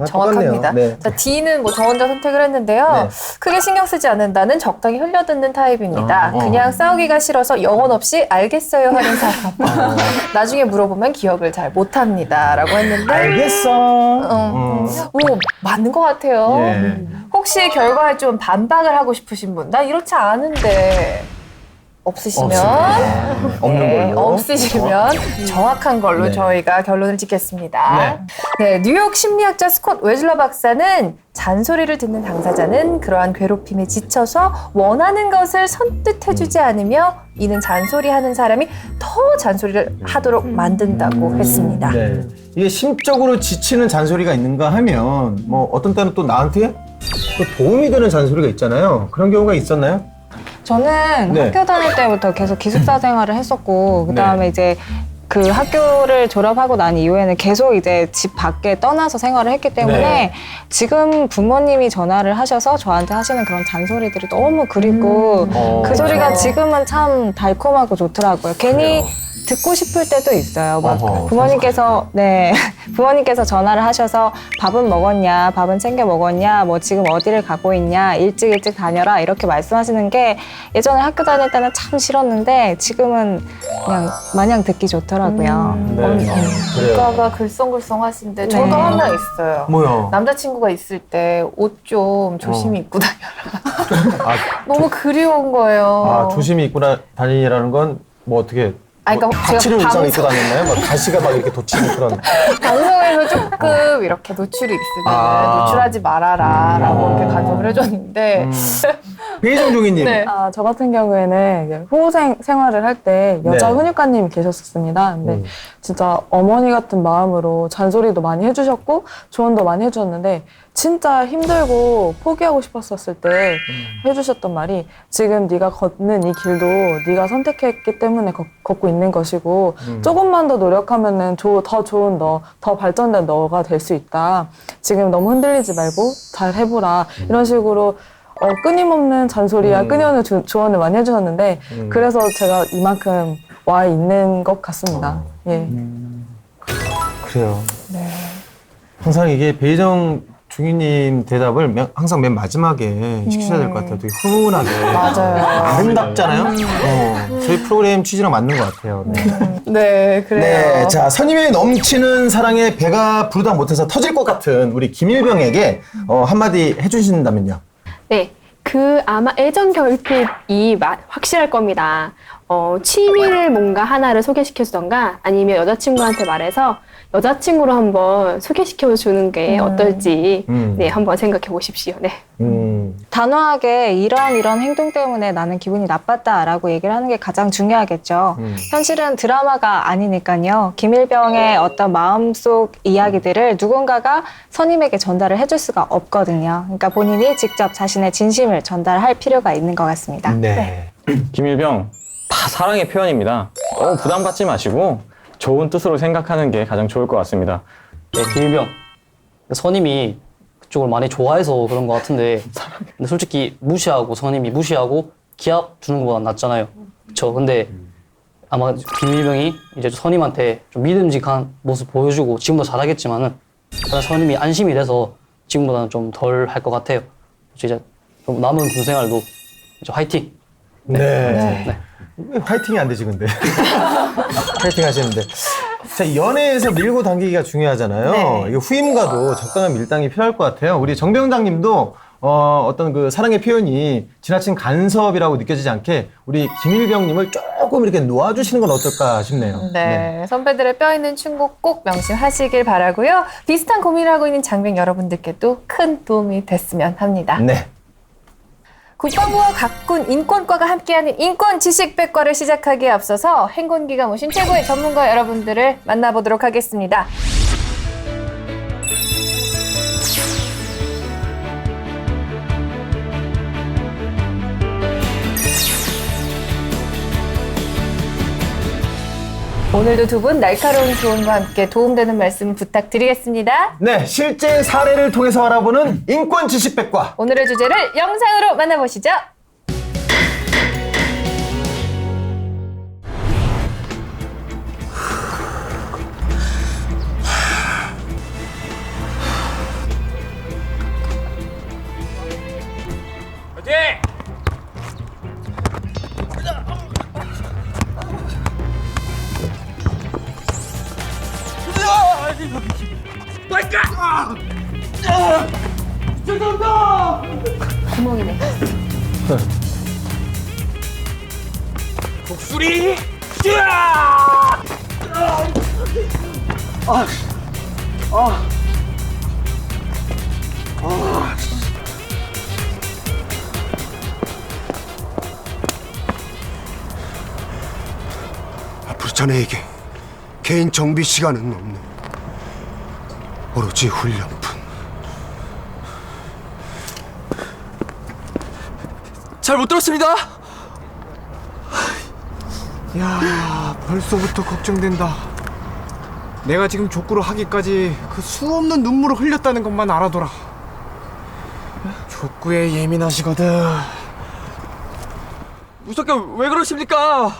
정확합니다. 네. 자, D는 뭐 저 혼자 선택을 했는데요. 네. 크게 신경 쓰지 않는다는 적당히 흘려듣는 타입입니다. 어. 그냥 싸우기가 싫어서 영혼 없이 알겠어요 하는 사람. 나중에 물어보면 기억을 잘 못합니다. 라고 했는데. 알겠어. 오, 맞는 것 같아요. 예. 혹시 결과에 좀 반박을 하고 싶으신 분? 나 이렇지 않은데. 없으시면 없는 걸로. 없으시면 정확한 걸로 네. 저희가 결론을 짓겠습니다. 네, 뉴욕 심리학자 스콧 웨즐러 박사는 잔소리를 듣는 당사자는 그러한 괴롭힘에 지쳐서 원하는 것을 선뜻 해주지 않으며 이는 잔소리하는 사람이 더 잔소리를 하도록 만든다고 했습니다. 네. 이게 심적으로 지치는 잔소리가 있는가 하면, 뭐, 어떤 때는 또 나한테 또 도움이 되는 잔소리가 있잖아요. 그런 경우가 있었나요? 저는 네. 학교 다닐 때부터 계속 기숙사 생활을 했었고 그다음에 이제 그 학교를 졸업하고 난 이후에는 계속 이제 집 밖에 떠나서 생활을 했기 때문에 네. 지금 부모님이 전화를 하셔서 저한테 하시는 그런 잔소리들이 너무 그립고 그 소리가 지금은 참 달콤하고 좋더라고요. 괜히 듣고 싶을 때도 있어요. 막 어허, 부모님께서 부모님께서 전화를 하셔서 밥은 먹었냐, 밥은 챙겨 먹었냐, 뭐 지금 어디를 가고 있냐, 일찍 다녀라 이렇게 말씀하시는 게 예전에 학교 다닐 때는 참 싫었는데 지금은 그냥 마냥 듣기 좋더라고요. 그래요. 오빠가 글썽글썽 하신데 저도 네. 하나 있어요. 뭐요? 남자친구가 있을 때 옷 좀 조심히 입고 다녀라. 아, 너무 그리운 거예요. 조심히 입고 다니라는 건 뭐 어떻게. 아니, 그러니까 가치를 제가 의상 입고 다녔나요? 막 가시가 막 이렇게 돋치는 그런. 방송에서 조금 이렇게 노출이 있으면 노출하지 말아라라고 이렇게 간섭을 해줬는데 배희정 중이님. 네. 저 같은 경우에는 이제 후생 생활을 할 때 여자 네. 훈육가님이 계셨었습니다. 근데 진짜 어머니 같은 마음으로 잔소리도 많이 해주셨고 조언도 많이 해주셨는데 진짜 힘들고 포기하고 싶었었을 때 해주셨던 말이 지금 네가 걷는 이 길도 네가 선택했기 때문에 걷고 있는 것이고 조금만 더 노력하면은 더 좋은 너, 더 발전된 너가 될 수 있다. 지금 너무 흔들리지 말고 잘 해보라. 이런 식으로 끊임없는 잔소리와 끊임없는 조언을 많이 해주셨는데 그래서 제가 이만큼 와 있는 것 같습니다. 예. 그래요. 항상 이게 배희정 중위님 대답을 항상 맨 마지막에 시키셔야 될 것 같아요. 되게 훈훈하게. 맞아요. 아름답잖아요. 저희 프로그램 취지랑 맞는 것 같아요. 네, 그래요. 네, 자, 선임의 넘치는 사랑에 배가 부르다 못해서 터질 것 같은 우리 김일병에게 한마디 해주신다면요. 네, 아마 애정 결핍이 확실할 겁니다. 취미를 뭔가 하나를 소개시켜주던가 아니면 여자친구한테 말해서 여자친구로 한번 소개시켜 주는 게 어떨지 네, 한번 생각해 보십시오. 네. 단호하게 이런 행동 때문에 나는 기분이 나빴다라고 얘기를 하는 게 가장 중요하겠죠. 현실은 드라마가 아니니까요. 김일병의 어떤 마음속 이야기들을 누군가가 선임에게 전달을 해줄 수가 없거든요. 그러니까 본인이 직접 자신의 진심을 전달할 필요가 있는 것 같습니다. 네. 김일병 다 사랑의 표현입니다. 부담 갖지 마시고 좋은 뜻으로 생각하는 게 가장 좋을 것 같습니다. 네, 김일병 선임이 그쪽을 많이 좋아해서 그런 것 같은데 근데 솔직히 선임이 무시하고 기합 주는 것보다 낫잖아요. 그렇죠? 근데 아마 김일병이 이제 선임한테 좀 믿음직한 모습 보여주고 지금도 잘하겠지만은 선임이 안심이 돼서 지금보다는 좀 덜 할 것 같아요. 이제 좀 남은 군 생활도 이제 화이팅. 네. 왜 화이팅이 안 되지, 근데? 화이팅 하시는데. 자, 연애에서 밀고 당기기가 중요하잖아요. 네. 이거 후임과도 적당한 밀당이 필요할 것 같아요. 우리 정병장님도 어떤 그 사랑의 표현이 지나친 간섭이라고 느껴지지 않게 우리 김일병님을 조금 이렇게 놓아주시는 건 어떨까 싶네요. 네, 선배들의 뼈 있는 충고 꼭 명심하시길 바라고요. 비슷한 고민을 하고 있는 장병 여러분들께도 큰 도움이 됐으면 합니다. 네. 국방부와 각군 인권과가 함께하는 인권 지식백과를 시작하기에 앞서서 행군기가 모신 최고의 전문가 여러분들을 만나보도록 하겠습니다. 오늘도 두 분 날카로운 조언과 함께 도움되는 말씀 부탁드리겠습니다. 네, 실제 사례를 통해서 알아보는 인권 지식백과. 오늘의 주제를 영상으로 만나보시죠. 구멍이네. 독수리! 앞으로 자네에게 개인 정비 시간은 없네. 오로지 훈련뿐. 잘 못 들었습니다. 야, 벌써부터 걱정된다. 내가 지금 족구를 하기까지 그 수없는 눈물을 흘렸다는 것만 알아둬라. 족구에 예민하시거든. 무섭게 왜 그러십니까?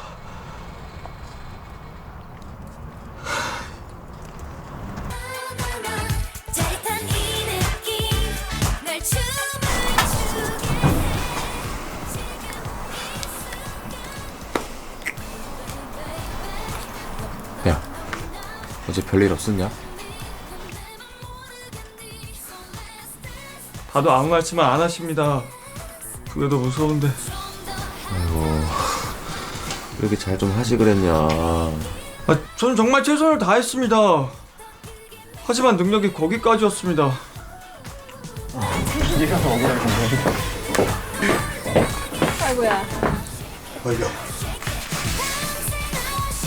야, 어제 별일 없었냐? 다들 아무 말씀만 안 하십니다. 그게 더 무서운데. 아이고, 왜 이렇게 잘 좀 하지 그랬냐. 저는 정말 최선을 다했습니다. 하지만 능력이 거기까지였습니다. 얘가 더 억울한 건데. 아이고야. 어이가.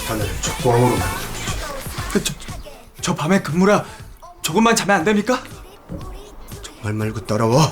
자네를 적광으로 만들어주지. 저 밤에 근무라 조금만 자면 안 됩니까? 말 말고 따라와.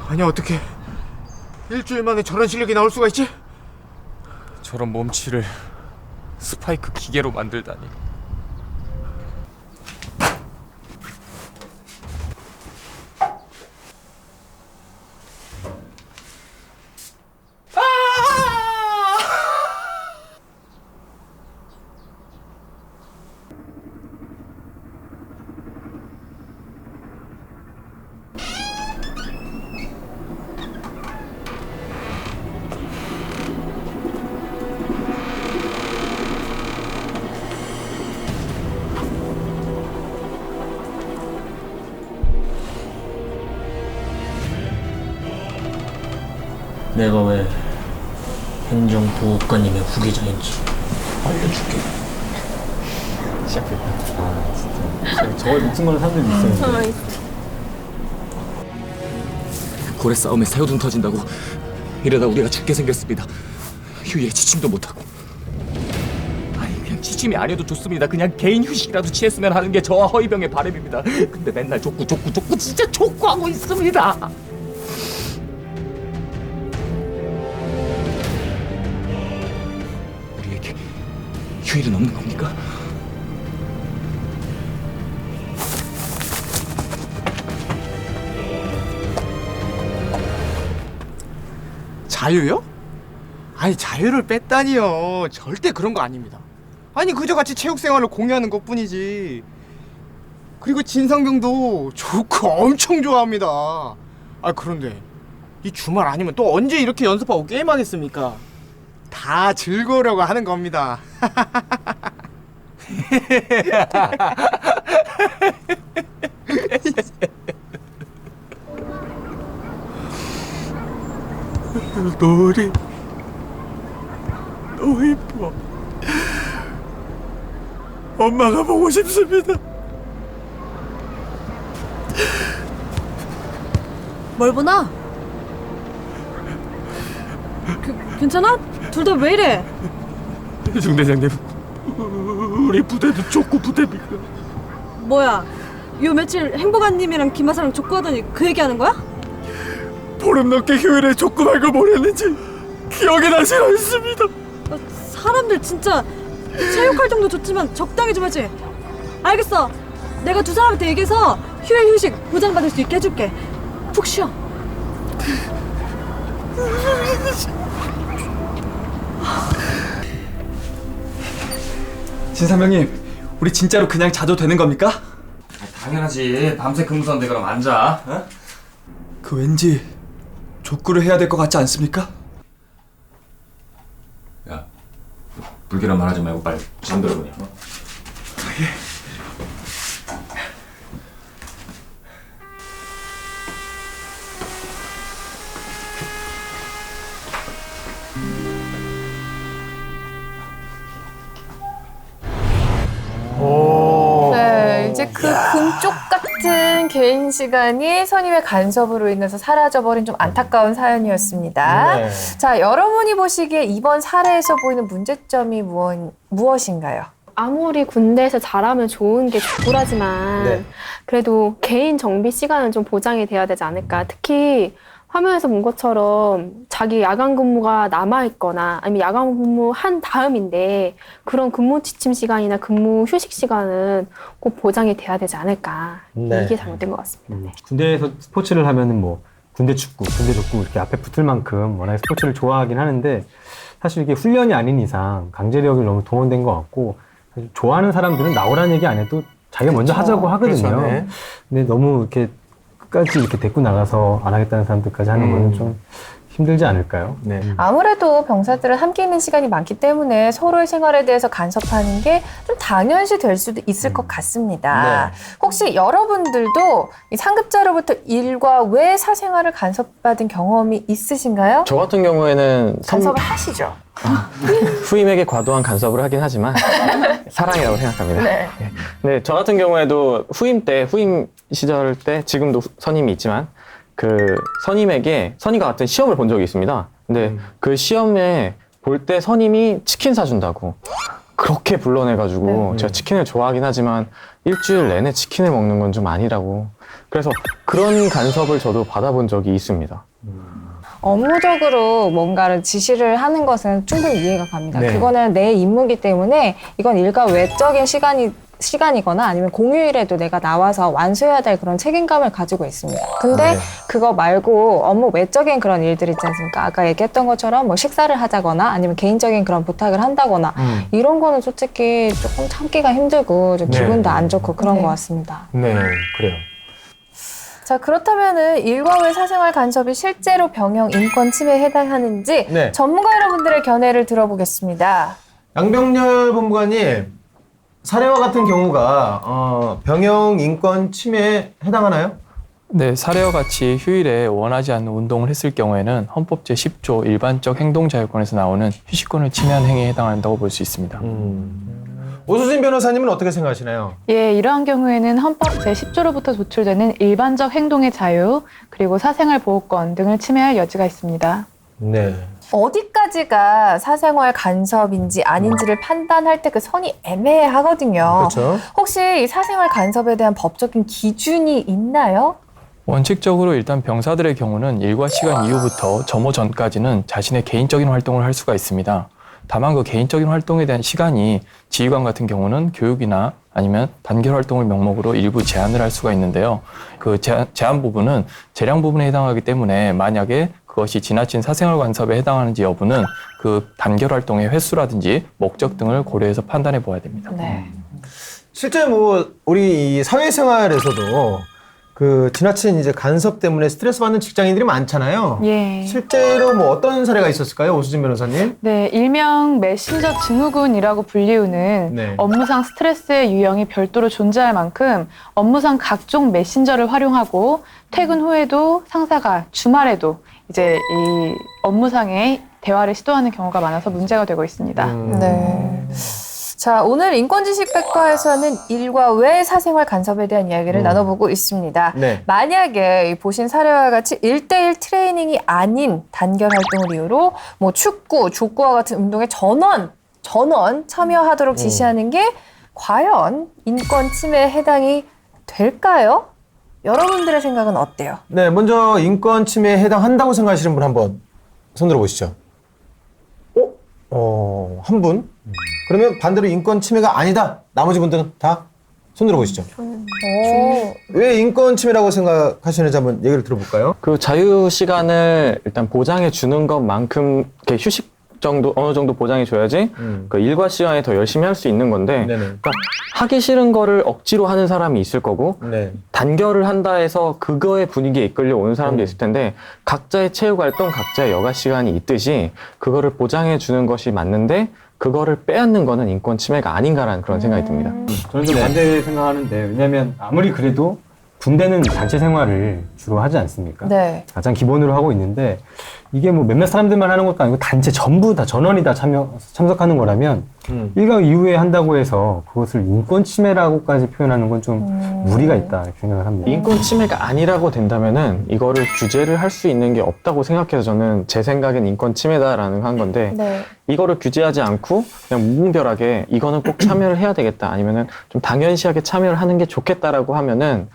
아니 어떻게 일주일 만에 저런 실력이 나올 수가 있지? 저런 몸치를 스파이크 기계로 만들다니. 내가 왜 행정보호관님의 후계자인지 알려줄게. 시작됐다. 아 진짜 저걸 목숨 거는 사람들이 있어요. 고래 싸움에 새우등 터진다고 이러다 우리가 죽게 생겼습니다. 휴일에 지침도 못하고. 아니 그냥 지침이 아니어도 좋습니다. 그냥 개인 휴식이라도 취했으면 하는 게 저와 허이병의 바람입니다. 근데 맨날 족구 진짜 족구하고 있습니다. 우리에게 휴일은 없는 겁니까? 자유요? 아니 자유를 뺐다니요. 절대 그런 거 아닙니다. 아니 그저 같이 체육 생활을 공유하는 것뿐이지. 그리고 진상병도 좋고 엄청 좋아합니다. 아 그런데 이 주말 아니면 또 언제 이렇게 연습하고 게임하겠습니까? 다 즐거우려고 하는 겁니다. 노을이 너무 이뻐. 엄마가 보고 싶습니다. 뭘 보나? 괜찮아? 둘 다 왜 이래? 중대장님, 우리 부대도 족구 부대입니까? 뭐야? 요 며칠 행복한님이랑 김하사랑 족구하더니 그 얘기하는 거야? 보름 넘게 휴일에 족구 말고 뭘 했는지 기억이 나질 않습니다. 사람들 진짜 체육활동도 좋지만 적당히 좀 하지. 알겠어. 내가 두 사람한테 얘기해서 휴일 휴식 보장받을 수 있게 해줄게. 푹 쉬어. 진사명님, 우리 진짜로 그냥 자도 되는 겁니까? 당연하지. 밤새 근무선데 그럼 앉아. 어? 그 왠지 족구를 해야 될 것 같지 않습니까? 야, 불길한 말 하지 말고 빨리 잠들어 그냥. 네, 이제 그 금쪽 같은 개인 시간이 선임의 간섭으로 인해서 사라져버린 좀 안타까운 사연이었습니다. 네. 자, 여러분이 보시기에 이번 사례에서 보이는 문제점이 무엇인가요? 아무리 군대에서 잘하면 좋은 게 족구라지만 네. 그래도 개인 정비 시간은 좀 보장이 돼야 되지 않을까. 특히 화면에서 본 것처럼 자기 야간 근무가 남아있거나 아니면 야간 근무 한 다음인데 그런 근무 지침 시간이나 근무 휴식 시간은 꼭 보장이 돼야 되지 않을까. 네. 이게 잘못된 것 같습니다. 네. 군대에서 스포츠를 하면은 뭐 군대 축구, 군대 족구 이렇게 앞에 붙을 만큼 워낙에 스포츠를 좋아하긴 하는데 사실 이게 훈련이 아닌 이상 강제력이 너무 동원된 것 같고 사실 좋아하는 사람들은 나오라는 얘기 안 해도 자기가 먼저 하자고 하거든요. 그렇죠, 네. 근데 너무 이렇게 끝까지 이렇게 데리고 나가서 안 하겠다는 사람들까지 하는 거는 좀 힘들지 않을까요? 네. 아무래도 병사들은 함께 있는 시간이 많기 때문에 서로의 생활에 대해서 간섭하는 게 좀 당연시 될 수도 있을 것 같습니다. 네. 혹시 여러분들도 이 상급자로부터 일과 외 사생활을 간섭받은 경험이 있으신가요? 저 같은 경우에는 간섭을 하시죠? 후임에게 과도한 간섭을 하긴 하지만 사랑이라고 생각합니다. 네. 네, 저 같은 경우에도 후임 시절 때 지금도 선임이 있지만 그 선임과 같은 시험을 본 적이 있습니다. 근데 그 시험에 볼 때 선임이 치킨 사준다고 그렇게 불러내가지고 제가 치킨을 좋아하긴 하지만 일주일 내내 치킨을 먹는 건 좀 아니라고. 그래서 그런 간섭을 저도 받아본 적이 있습니다. 업무적으로 뭔가를 지시를 하는 것은 충분히 이해가 갑니다. 네. 그거는 내 임무이기 때문에 이건 일과 외적인 시간이거나 아니면 공휴일에도 내가 나와서 완수해야 될 그런 책임감을 가지고 있습니다. 근데 네. 그거 말고 업무 외적인 그런 일들 있지 않습니까? 아까 얘기했던 것처럼 뭐 식사를 하자거나 아니면 개인적인 그런 부탁을 한다거나 이런 거는 솔직히 조금 참기가 힘들고 좀 네. 기분도 안 좋고 그런 네. 것 같습니다. 네, 그래요. 자, 그렇다면은 일과 외 사생활 간섭이 실제로 병영 인권 침해에 해당하는지 네. 전문가 여러분들의 견해를 들어보겠습니다. 양병렬 본부관님, 사례와 같은 경우가 병영 인권 침해에 해당하나요? 네, 사례와 같이 휴일에 원하지 않는 운동을 했을 경우에는 헌법 제10조 일반적 행동자유권에서 나오는 휴식권을 침해한 행위에 해당한다고 볼 수 있습니다. 오수진 변호사님은 어떻게 생각하시나요? 예, 이러한 경우에는 헌법 제10조로부터 도출되는 일반적 행동의 자유, 그리고 사생활 보호권 등을 침해할 여지가 있습니다. 네. 어디까지가 사생활 간섭인지 아닌지를 판단할 때 그 선이 애매하거든요. 그렇죠. 혹시 이 사생활 간섭에 대한 법적인 기준이 있나요? 원칙적으로 일단 병사들의 경우는 일과 시간 이후부터 점호 전까지는 자신의 개인적인 활동을 할 수가 있습니다. 다만 그 개인적인 활동에 대한 시간이 지휘관 같은 경우는 교육이나 아니면 단결 활동을 명목으로 일부 제한을 할 수가 있는데요. 그 제한 부분은 재량 부분에 해당하기 때문에 만약에 그것이 지나친 사생활 간섭에 해당하는지 여부는 그 단결 활동의 횟수라든지 목적 등을 고려해서 판단해 보아야 됩니다. 네. 실제 뭐 우리 이 사회생활에서도 그 지나친 이제 간섭 때문에 스트레스 받는 직장인들이 많잖아요. 예. 실제로 뭐 어떤 사례가 있었을까요, 오수진 변호사님? 네, 일명 메신저 증후군이라고 불리우는 네. 업무상 스트레스의 유형이 별도로 존재할 만큼 업무상 각종 메신저를 활용하고 퇴근 후에도 상사가 주말에도 이제 이 업무상의 대화를 시도하는 경우가 많아서 문제가 되고 있습니다. 네. 자, 오늘 인권지식백과에서는 일과 외 사생활 간섭에 대한 이야기를 나눠보고 있습니다. 네. 만약에 이 보신 사례와 같이 1대1 트레이닝이 아닌 단결 활동을 이유로 뭐 축구, 족구와 같은 운동에 전원 참여하도록 지시하는 게 과연 인권 침해에 해당이 될까요? 여러분들의 생각은 어때요? 네, 먼저 인권 침해에 해당한다고 생각하시는 분 한번 손 들어보시죠. 한 분? 그러면 반대로 인권 침해가 아니다. 나머지 분들은 다 손 들어보시죠. 왜 인권 침해라고 생각하시는지 한번 얘기를 들어볼까요? 그 자유 시간을 일단 보장해 주는 것만큼 이렇게 휴식 정도 어느 정도 보장해 줘야지 그 일과 시간에 더 열심히 할 수 있는 건데 그러니까 하기 싫은 거를 억지로 하는 사람이 있을 거고 단결을 한다 해서 그거의 분위기에 이끌려 오는 사람도 있을 텐데 각자의 체육 활동, 각자의 여가 시간이 있듯이 그거를 보장해 주는 것이 맞는데 그거를 빼앗는 거는 인권 침해가 아닌가라는 그런 생각이 듭니다. 저는 좀 반대 생각하는데 왜냐하면 아무리 그래도 군대는 단체 생활을 주로 하지 않습니까? 네. 가장 기본으로 하고 있는데 이게 뭐 몇몇 사람들만 하는 것도 아니고 단체 전부 다 전원이 다 참석하는 거라면 일각 이후에 한다고 해서 그것을 인권 침해라고까지 표현하는 건 좀 무리가 있다 이렇게 생각을 합니다. 인권 침해가 아니라고 된다면은 이거를 규제를 할 수 있는 게 없다고 생각해서 저는 제 생각엔 인권 침해다라는 한 건데 네. 이거를 규제하지 않고 그냥 무분별하게 이거는 꼭 참여를 해야 되겠다 아니면은 좀 당연시하게 참여를 하는 게 좋겠다라고 하면은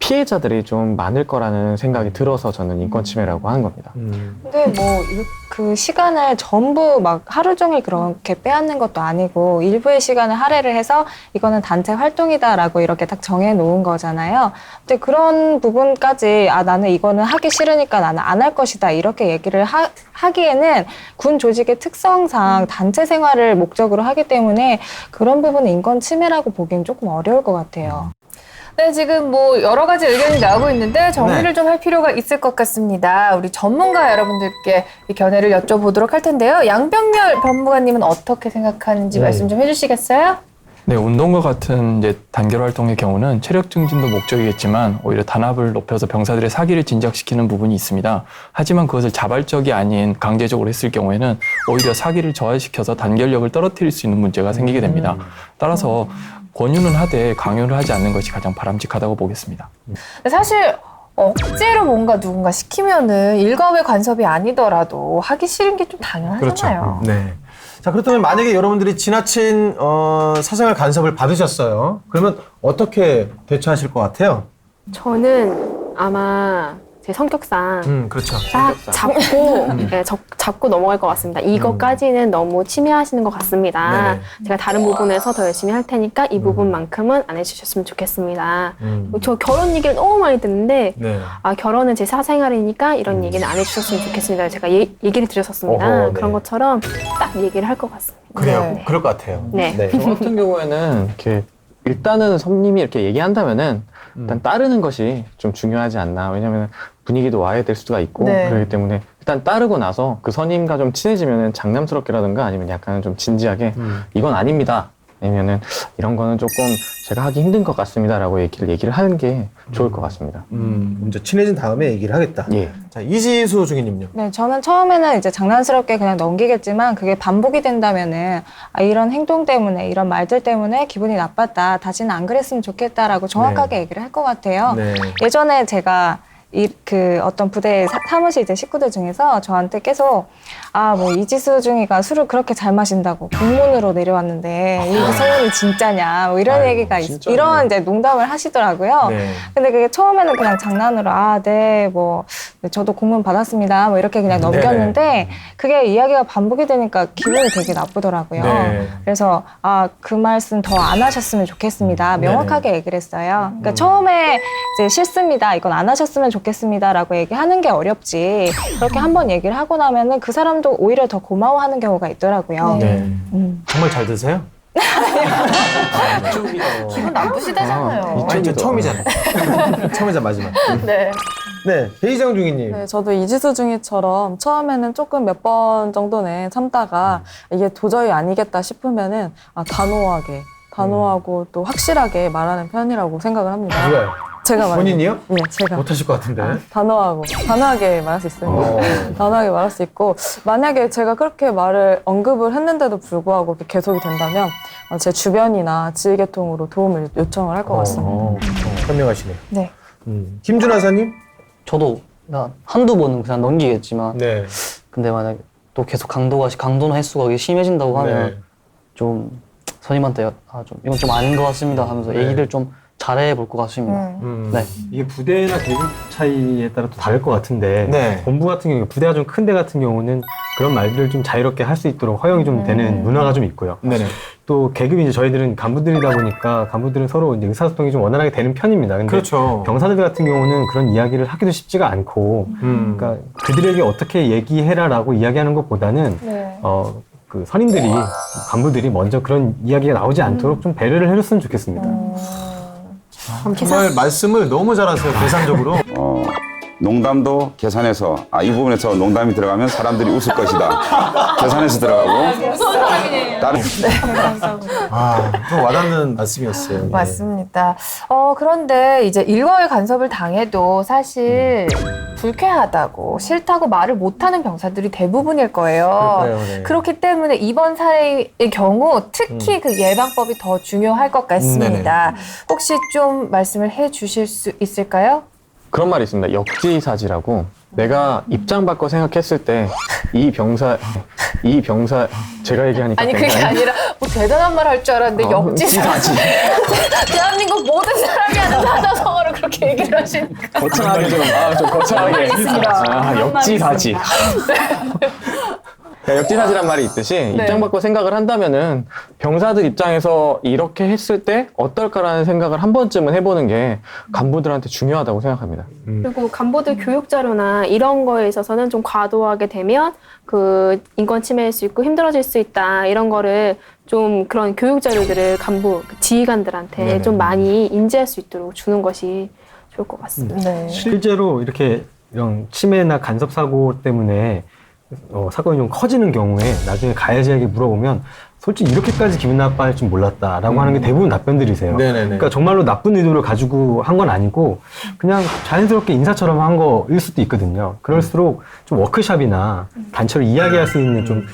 피해자들이 좀 많을 거라는 생각이 들어서 저는 인권 침해라고 하는 겁니다. 근데 뭐 그 시간을 전부 막 하루 종일 그렇게 빼앗는 것도 아니고 일부의 시간을 할애를 해서 이거는 단체 활동이다라고 이렇게 딱 정해 놓은 거잖아요. 근데 그런 부분까지 나는 이거는 하기 싫으니까 나는 안 할 것이다 이렇게 얘기를 하기에는 군 조직의 특성상 단체 생활을 목적으로 하기 때문에 그런 부분은 인권 침해라고 보기엔 조금 어려울 것 같아요. 네, 지금 뭐 여러 가지 의견이 나오고 있는데 정리를 좀 할 필요가 있을 것 같습니다. 우리 전문가 여러분들께 이 견해를 여쭤보도록 할 텐데요. 양병렬 법무관님은 어떻게 생각하는지 말씀 좀 해주시겠어요? 네, 운동과 같은 이제 단결 활동의 경우는 체력 증진도 목적이겠지만 오히려 단합을 높여서 병사들의 사기를 진작시키는 부분이 있습니다. 하지만 그것을 자발적이 아닌 강제적으로 했을 경우에는 오히려 사기를 저하시켜서 단결력을 떨어뜨릴 수 있는 문제가 생기게 됩니다. 따라서 권유는 하되 강요를 하지 않는 것이 가장 바람직하다고 보겠습니다. 사실 억지로 뭔가 누군가 시키면은 일과 외 간섭이 아니더라도 하기 싫은 게 좀 당연하잖아요. 네. 자, 그렇다면 만약에 여러분들이 지나친 사생활 간섭을 받으셨어요. 그러면 어떻게 대처하실 것 같아요? 저는 아마 제 성격상 그렇죠. 딱 잡고 잡고 넘어갈 것 같습니다. 이것까지는 너무 침해하시는 것 같습니다. 네네. 제가 다른 부분에서 더 열심히 할 테니까 이 부분만큼은 안 해주셨으면 좋겠습니다. 저 결혼 얘기를 너무 많이 듣는데 결혼은 제 사생활이니까 이런 얘기는 안 해주셨으면 좋겠습니다. 제가 얘기를 드렸었습니다. 어허, 그런 것처럼 딱 얘기를 할 것 같습니다. 그래요. 네. 그럴 것 같아요. 네. 저 같은 경우에는 이렇게 일단은 선님이 이렇게 얘기한다면은 일단 따르는 것이 좀 중요하지 않나. 왜냐면 분위기도 와해될 수가 있고 그렇기 때문에 일단 따르고 나서 그 선임과 좀 친해지면은 장남스럽게라든가 아니면 약간 좀 진지하게 이건 아닙니다. 아니면은 이런 거는 조금 제가 하기 힘든 것 같습니다라고 얘기를 하는 게 좋을 것 같습니다. 먼저 친해진 다음에 얘기를 하겠다. 예. 자, 이지수 중위님요. 네, 저는 처음에는 이제 장난스럽게 그냥 넘기겠지만 그게 반복이 된다면은 이런 행동 때문에 이런 말들 때문에 기분이 나빴다. 다시는 안 그랬으면 좋겠다라고 정확하게 얘기를 할 것 같아요. 예전에 제가 어떤 부대 사무실 이제 식구들 중에서 저한테 계속 뭐 이지수 중이가 술을 그렇게 잘 마신다고 공문으로 내려왔는데 이 소문이 진짜냐 뭐 이런 얘기가 이런 이제 농담을 하시더라고요. 근데 그게 처음에는 그냥 장난으로 네, 뭐 저도 공문 받았습니다 뭐 이렇게 그냥 넘겼는데 그게 이야기가 반복이 되니까 기분이 되게 나쁘더라고요. 그래서 그 말씀 더 안 하셨으면 좋겠습니다. 명확하게 얘기를 했어요. 그러니까 처음에 이제 싫습니다. 이건 안 하셨으면 좋겠습니다라고 얘기하는 게 어렵지. 그렇게 한번 얘기를 하고 나면은 그 사람도 오히려 더 고마워하는 경우가 있더라고요. 네. 정말 잘 드세요? 기분 나쁘시다잖아요. 이쪽 처음이잖아요. 처음이자 마지막. 네. 네, 배희정 중위님. 네, 저도 이지수 중위처럼 처음에는 조금 몇 번 정도는 참다가 이게 도저히 아니겠다 싶으면은 단호하고 또 확실하게 말하는 편이라고 생각을 합니다. 누가요? 제가 말해요. 본인이요? 네, 제가. 못하실 것 같은데. 단호하게 말할 수 있습니다. 단호하게 말할 수 있고, 만약에 제가 그렇게 말을 언급을 했는데도 불구하고 그렇게 계속이 된다면 제 주변이나 지휘계통으로 도움을 요청을 할 것 같습니다. 현명하시네요. 네. 김준하사님? 저도 그냥 한두 번은 그냥 넘기겠지만 네. 근데 만약에 또 계속 강도나 횟수가 심해진다고 하면 네. 좀 선임한테 좀 이건 좀 아닌 것 같습니다 하면서 네. 얘기를 좀 잘해 볼 것 같습니다. 네. 이게 부대나 계급 차이에 따라 또 다를 것 같은데 네. 본부 같은 경우 부대가 좀 큰 데 같은 경우는 그런 말들을 좀 자유롭게 할 수 있도록 허용이 좀 되는 문화가 좀 있고요. 네네. 또 계급이 이제 저희들은 간부들이다 보니까 간부들은 서로 이제 의사소통이 좀 원활하게 되는 편입니다. 근데 그렇죠. 병사들 같은 경우는 그런 이야기를 하기도 쉽지가 않고, 그러니까 그들에게 어떻게 얘기해라라고 이야기하는 것보다는 네. 그 선임들이 간부들이 먼저 그런 이야기가 나오지 않도록 좀 배려를 해줬으면 좋겠습니다. 정말 말씀을 너무 잘하세요. 계산적으로. 농담도 계산해서 이 부분에서 농담이 들어가면 사람들이 웃을 것이다. 계산해서 들어가고 무서운 사람이네요. 다른 좀 와닿는 말씀이었어요. 예. 맞습니다. 그런데 이제 일과의 간섭을 당해도 사실 불쾌하다고 싫다고 말을 못하는 병사들이 대부분일 거예요. 그럴까요? 네. 그렇기 때문에 이번 사례의 경우 특히 그 예방법이 더 중요할 것 같습니다. 혹시 좀 말씀을 해주실 수 있을까요? 그런 말이 있습니다. 역지사지라고. 내가 입장 바꿔 생각했을 때 이 병사 제가 얘기하니까 아니 그게 아니라 뭐 대단한 말 할 줄 알았는데 역지사지. 대한민국 모든 사람이 하는 사자성어를 그렇게 얘기를 하시니까 거창하게 좀 거창하게 알겠습니다. 역지사지. 역지사지란 말이 있듯이 네. 입장 바꿔 생각을 한다면은 병사들 입장에서 이렇게 했을 때 어떨까라는 생각을 한 번쯤은 해보는 게 간부들한테 중요하다고 생각합니다. 그리고 간부들 교육 자료나 이런 거에 있어서는 좀 과도하게 되면 그 인권 침해일 수 있고 힘들어질 수 있다 이런 거를 좀 그런 교육 자료들을 간부 지휘관들한테 네네. 좀 많이 인지할 수 있도록 주는 것이 좋을 것 같습니다. 네. 실제로 이렇게 이런 치매나 간섭 사고 때문에 사건이 좀 커지는 경우에 나중에 가해자에게 물어보면 솔직히 이렇게까지 기분 나빠할 줄 몰랐다라고 하는 게 대부분 답변들이세요. 네네네. 그러니까 정말로 나쁜 의도를 가지고 한 건 아니고 그냥 자연스럽게 인사처럼 한 거일 수도 있거든요. 그럴수록 좀 워크숍이나 단체로 이야기할 수 있는 좀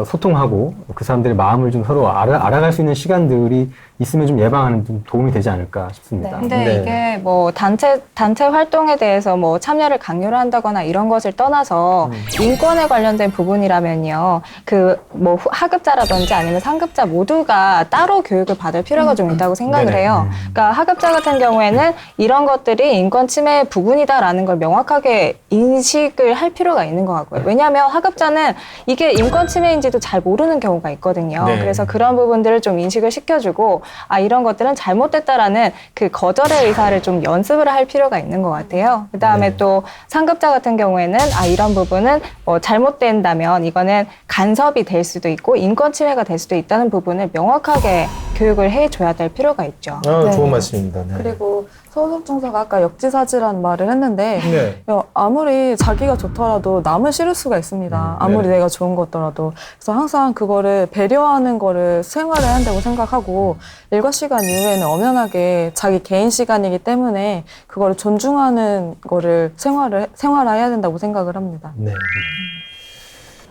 소통하고 그 사람들의 마음을 좀 서로 알아갈 수 있는 시간들이 있으면 좀 예방하는 좀 도움이 되지 않을까 싶습니다. 근데 이게 뭐 단체 활동에 대해서 뭐 참여를 강요를 한다거나 이런 것을 떠나서 인권에 관련된 부분이라면요. 그 뭐 하급자라든지 아니면 상급자 모두가 따로 교육을 받을 필요가 좀 있다고 생각을 네네. 해요. 그러니까 하급자 같은 경우에는 이런 것들이 인권 침해 부분이다라는 걸 명확하게 인식을 할 필요가 있는 것 같고요. 왜냐하면 하급자는 이게 인권 침해인지도 잘 모르는 경우가 있거든요. 네. 그래서 그런 부분들을 좀 인식을 시켜주고 이런 것들은 잘못됐다라는 그 거절의 의사를 좀 연습을 할 필요가 있는 것 같아요. 그 다음에 또 상급자 같은 경우에는 이런 부분은 뭐 잘못된다면 이거는 간섭이 될 수도 있고 인권 침해가 될 수도 있다는 부분을 명확하게 교육을 해줘야 될 필요가 있죠. 좋은 말씀입니다. 네. 그리고 서석 중사가 아까 역지사지라는 말을 했는데 네. 아무리 자기가 좋더라도 남을 싫을 수가 있습니다. 아무리 네. 내가 좋은 것더라도. 그래서 항상 그거를 배려하는 거를 생활을 해야 한다고 생각하고 일과 시간 이후에는 엄연하게 자기 개인 시간이기 때문에 그거를 존중하는 거를 생활화해야 된다고 생각을 합니다. 네.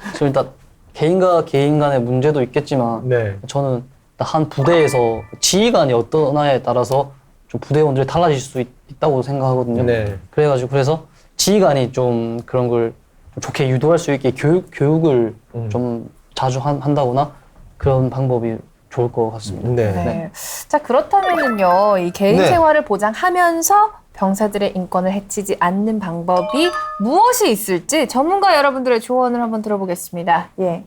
그래서 일단 개인과 개인 간의 문제도 있겠지만 저는 한 부대에서 지휘관이 어떠냐에 따라서 좀 부대원들이 달라질 수 있다고 생각하거든요. 네. 그래서 지휘관이 좀 그런 걸 좀 좋게 유도할 수 있게 교육을 좀 자주 한다거나 그런 방법이 좋을 것 같습니다. 네. 자, 그렇다면요, 이 개인 네. 생활을 보장하면서 병사들의 인권을 해치지 않는 방법이 무엇이 있을지 전문가 여러분들의 조언을 한번 들어보겠습니다. 예.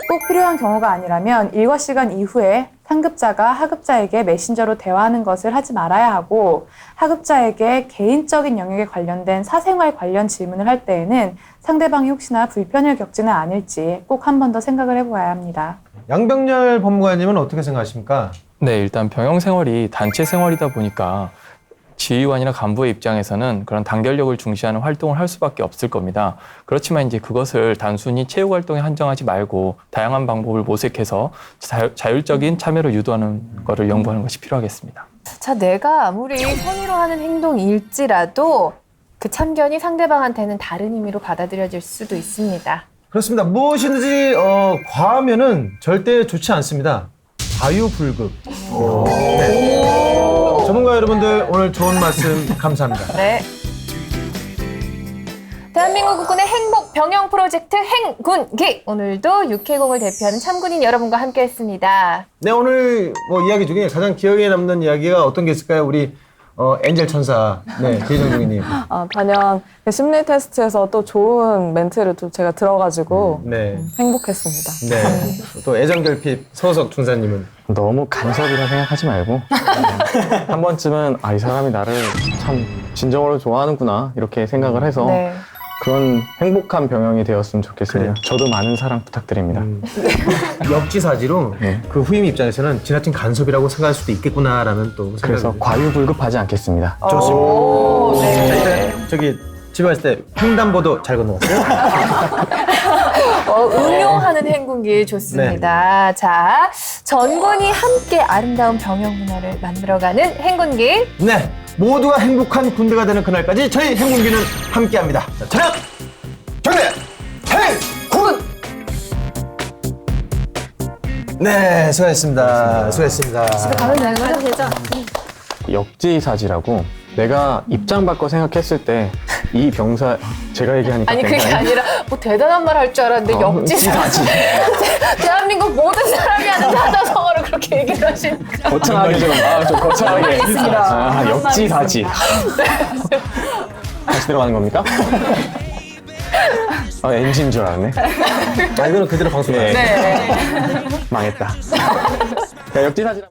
꼭 필요한 경우가 아니라면 일과 시간 이후에 상급자가 하급자에게 메신저로 대화하는 것을 하지 말아야 하고, 하급자에게 개인적인 영역에 관련된 사생활 관련 질문을 할 때에는 상대방이 혹시나 불편을 겪지는 않을지 꼭 한 번 더 생각을 해보아야 합니다. 양병렬 법무관님은 어떻게 생각하십니까? 네, 일단 병영 생활이 단체 생활이다 보니까 지휘관이나 간부의 입장에서는 그런 단결력을 중시하는 활동을 할 수밖에 없을 겁니다. 그렇지만 이제 그것을 단순히 체육 활동에 한정하지 말고 다양한 방법을 모색해서 자율적인 참여를 유도하는 것을 연구하는 것이 필요하겠습니다. 자, 내가 아무리 선의로 하는 행동일지라도 그 참견이 상대방한테는 다른 의미로 받아들여질 수도 있습니다. 그렇습니다. 무엇이든지 과하면은 절대 좋지 않습니다. 과유불급. 네. 전문가 여러분들 오늘 좋은 말씀 감사합니다. 네. 대한민국 국군의 행복 병영 프로젝트 행군기, 오늘도 육해공을 대표하는 참군인 여러분과 함께했습니다. 네, 오늘 뭐 이야기 중에 가장 기억에 남는 이야기가 어떤 게 있을까요? 우리 엔젤 천사, 네, 기정중이님. 단연 심리 테스트에서 또 좋은 멘트를 또 제가 들어가지고 네. 행복했습니다. 네. 또 애정결핍 서석 중사님은 너무 간섭이라 생각하지 말고 한 번쯤은 이 사람이 나를 참 진정으로 좋아하는구나 이렇게 생각을 해서 네. 그런 행복한 병영이 되었으면 좋겠습니다. 저도 많은 사랑 부탁드립니다. 역지사지로 네. 그 후임 입장에서는 지나친 간섭이라고 생각할 수도 있겠구나라는 또 생각이 그래서 과유불급하지 않겠습니다. 좋습니다. 오, 네. 자, 일단 저기 집에 갔을 때 횡단보도 잘 건너갔어요? 응용하는 행군기 좋습니다. 자, 전군이 함께 아름다운 병영 문화를 만들어가는 행군기. 네, 모두가 행복한 군대가 되는 그날까지 저희 행군기는 함께합니다. 자, 차렷! 경례! 행군! 네, 수고하셨습니다. 수고하셨습니다. 집에 가면 되는 거죠? 되죠? 역지사지라고 내가 입장 바꿔 생각했을 때 이 병사 제가 얘기하니까 아니, 그게 굉장히 아니라 뭐 대단한 말 할 줄 알았는데 역지사지. 대한민국 모든 사람이 하는 사자성어를 그렇게 얘기를 하시니까. 거창하게 좀 거창하게. 알겠습니다. 역지사지. 다시 들어가는 겁니까? 엔진인 줄 알았네. 이거는 그대로 방송해. 네. 망했다. 역지사지.